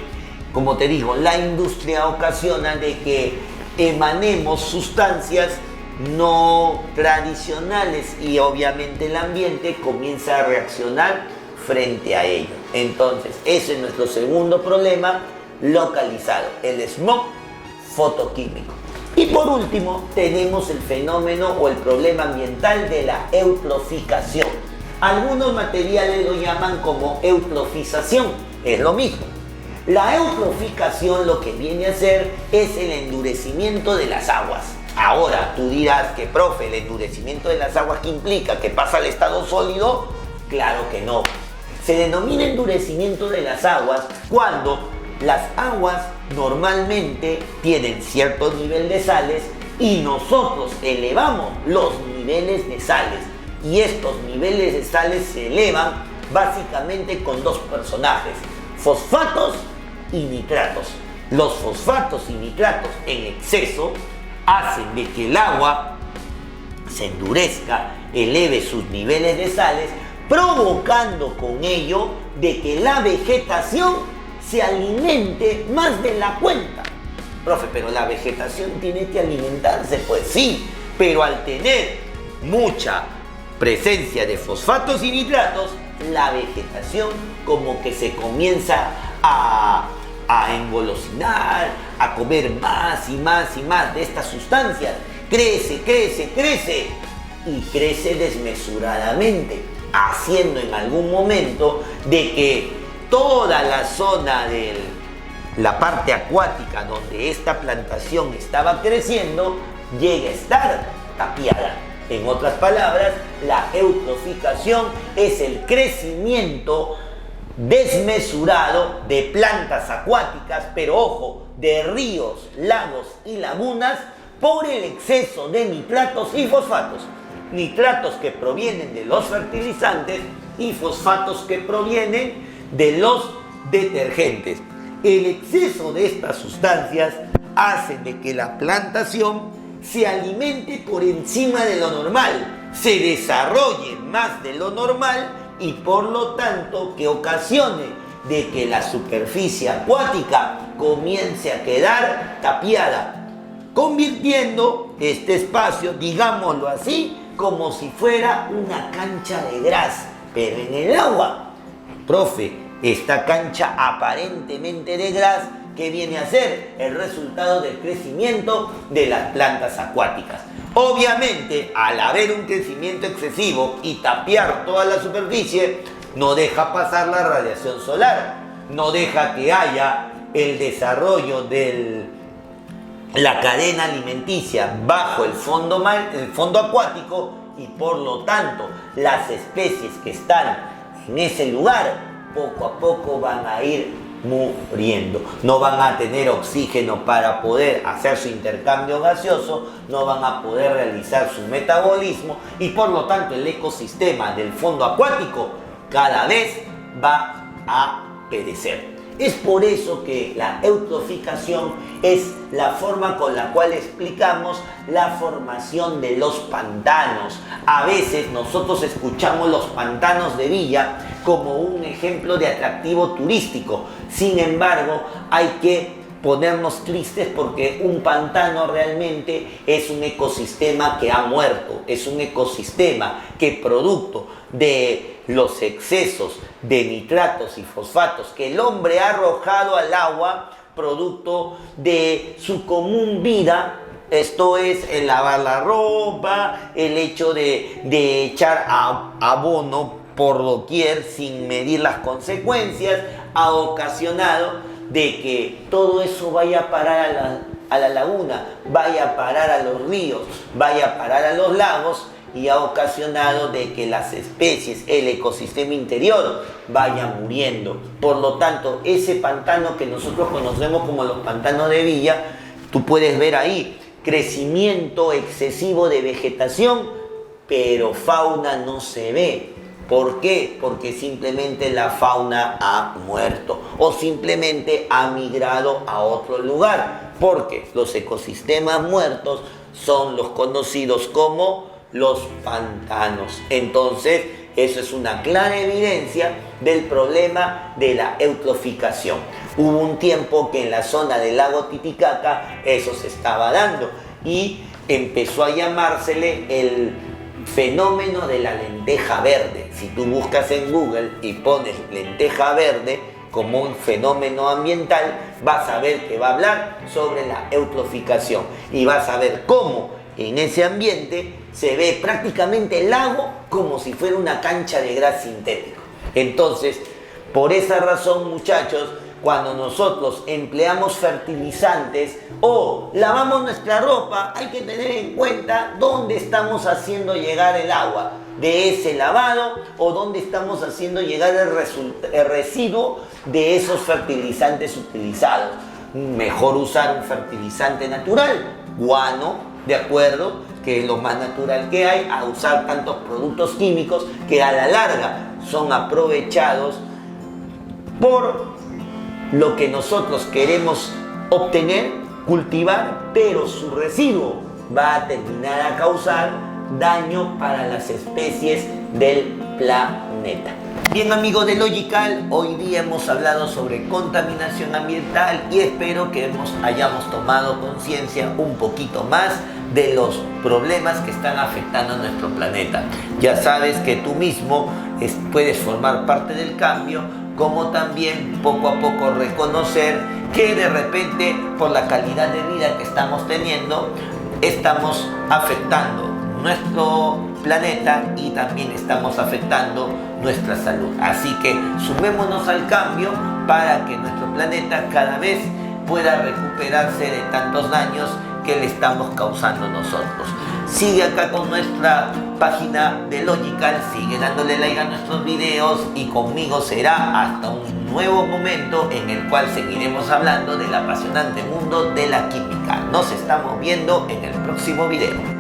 como te digo, la industria ocasiona de que emanemos sustancias no tradicionales y obviamente el ambiente comienza a reaccionar frente a ello. Entonces, ese es nuestro segundo problema localizado, el smog fotoquímico. Y por último, tenemos el fenómeno o el problema ambiental de la eutroficación. Algunos materiales lo llaman como eutrofización, es lo mismo. La eutroficación lo que viene a hacer es el endurecimiento de las aguas. Ahora, tú dirás que, profe, el endurecimiento de las aguas, ¿qué implica? ¿Que pasa al estado sólido? Claro que no. Se denomina endurecimiento de las aguas cuando las aguas normalmente tienen cierto nivel de sales y nosotros elevamos los niveles de sales. Y estos niveles de sales se elevan básicamente con dos personajes, fosfatos y nitratos. Los fosfatos y nitratos en exceso hacen de que el agua se endurezca, eleve sus niveles de sales, provocando con ello de que la vegetación se alimente más de la cuenta. Profe, pero la vegetación tiene que alimentarse, pues sí, pero al tener mucha presencia de fosfatos y nitratos, la vegetación como que se comienza a engolosinar, a comer más y más y más de estas sustancias. Crece, crece, crece y crece desmesuradamente, haciendo en algún momento de que toda la zona de la parte acuática donde esta plantación estaba creciendo llegue a estar tapiada. En otras palabras, la eutroficación es el crecimiento desmesurado de plantas acuáticas, pero ojo, de ríos, lagos y lagunas por el exceso de nitratos y fosfatos. Nitratos que provienen de los fertilizantes y fosfatos que provienen de los detergentes. El exceso de estas sustancias hace de que la plantación se alimente por encima de lo normal. se desarrolle más de lo normal y por lo tanto que ocasione de que la superficie acuática comience a quedar tapiada, convirtiendo este espacio, digámoslo así, como si fuera una cancha de gras, pero en el agua. Profe, esta cancha aparentemente de gras, ¿qué viene a ser? El resultado del crecimiento de las plantas acuáticas. Obviamente, al haber un crecimiento excesivo y tapiar toda la superficie, no deja pasar la radiación solar, no deja que haya el desarrollo de la cadena alimenticia bajo el fondo acuático y por lo tanto las especies que están en ese lugar poco a poco van a ir muriendo. No van a tener oxígeno para poder hacer su intercambio gaseoso, no van a poder realizar su metabolismo y por lo tanto el ecosistema del fondo acuático cada vez va a perecer. Es por eso que la eutroficación es la forma con la cual explicamos la formación de los pantanos. A veces nosotros escuchamos los pantanos de Villa como un ejemplo de atractivo turístico. Sin embargo, hay que ponernos tristes porque un pantano realmente es un ecosistema que ha muerto, es un ecosistema que producto de los excesos de nitratos y fosfatos que el hombre ha arrojado al agua, producto de su común vida, esto es el lavar la ropa, el hecho de echar abono por doquier sin medir las consecuencias, ha ocasionado de que todo eso vaya a parar a la laguna, vaya a parar a los ríos, vaya a parar a los lagos y ha ocasionado de que las especies, el ecosistema interior vaya muriendo. Por lo tanto, ese pantano que nosotros conocemos como los pantanos de Villa, tú puedes ver ahí crecimiento excesivo de vegetación, pero fauna no se ve. ¿Por qué? Porque simplemente la fauna ha muerto o simplemente ha migrado a otro lugar. Porque los ecosistemas muertos son los conocidos como los pantanos. Entonces, eso es una clara evidencia del problema de la eutroficación. Hubo un tiempo que en la zona del lago Titicaca eso se estaba dando y empezó a llamársele el fenómeno de la lenteja verde. Si tú buscas en Google y pones lenteja verde como un fenómeno ambiental, vas a ver que va a hablar sobre la eutroficación y vas a ver cómo en ese ambiente se ve prácticamente el lago como si fuera una cancha de gras sintético. Entonces, por esa razón, muchachos, cuando nosotros empleamos fertilizantes o lavamos nuestra ropa, hay que tener en cuenta dónde estamos haciendo llegar el agua de ese lavado o dónde estamos haciendo llegar el residuo de esos fertilizantes utilizados. Mejor usar un fertilizante natural, guano, de acuerdo, que es lo más natural que hay, a usar tantos productos químicos que a la larga son aprovechados por lo que nosotros queremos obtener, cultivar, pero su residuo va a terminar a causar daño para las especies del planeta. Bien, amigos de Logical, hoy día hemos hablado sobre contaminación ambiental y espero que hayamos tomado conciencia un poquito más de los problemas que están afectando a nuestro planeta. Ya sabes que tú mismo puedes formar parte del cambio, como también poco a poco reconocer que de repente por la calidad de vida que estamos teniendo estamos afectando nuestro planeta y también estamos afectando nuestra salud. Así que sumémonos al cambio para que nuestro planeta cada vez pueda recuperarse de tantos daños que le estamos causando nosotros. Sigue acá con nuestra página de Logical, sigue dándole like a nuestros videos y conmigo será hasta un nuevo momento en el cual seguiremos hablando del apasionante mundo de la química. Nos estamos viendo en el próximo video.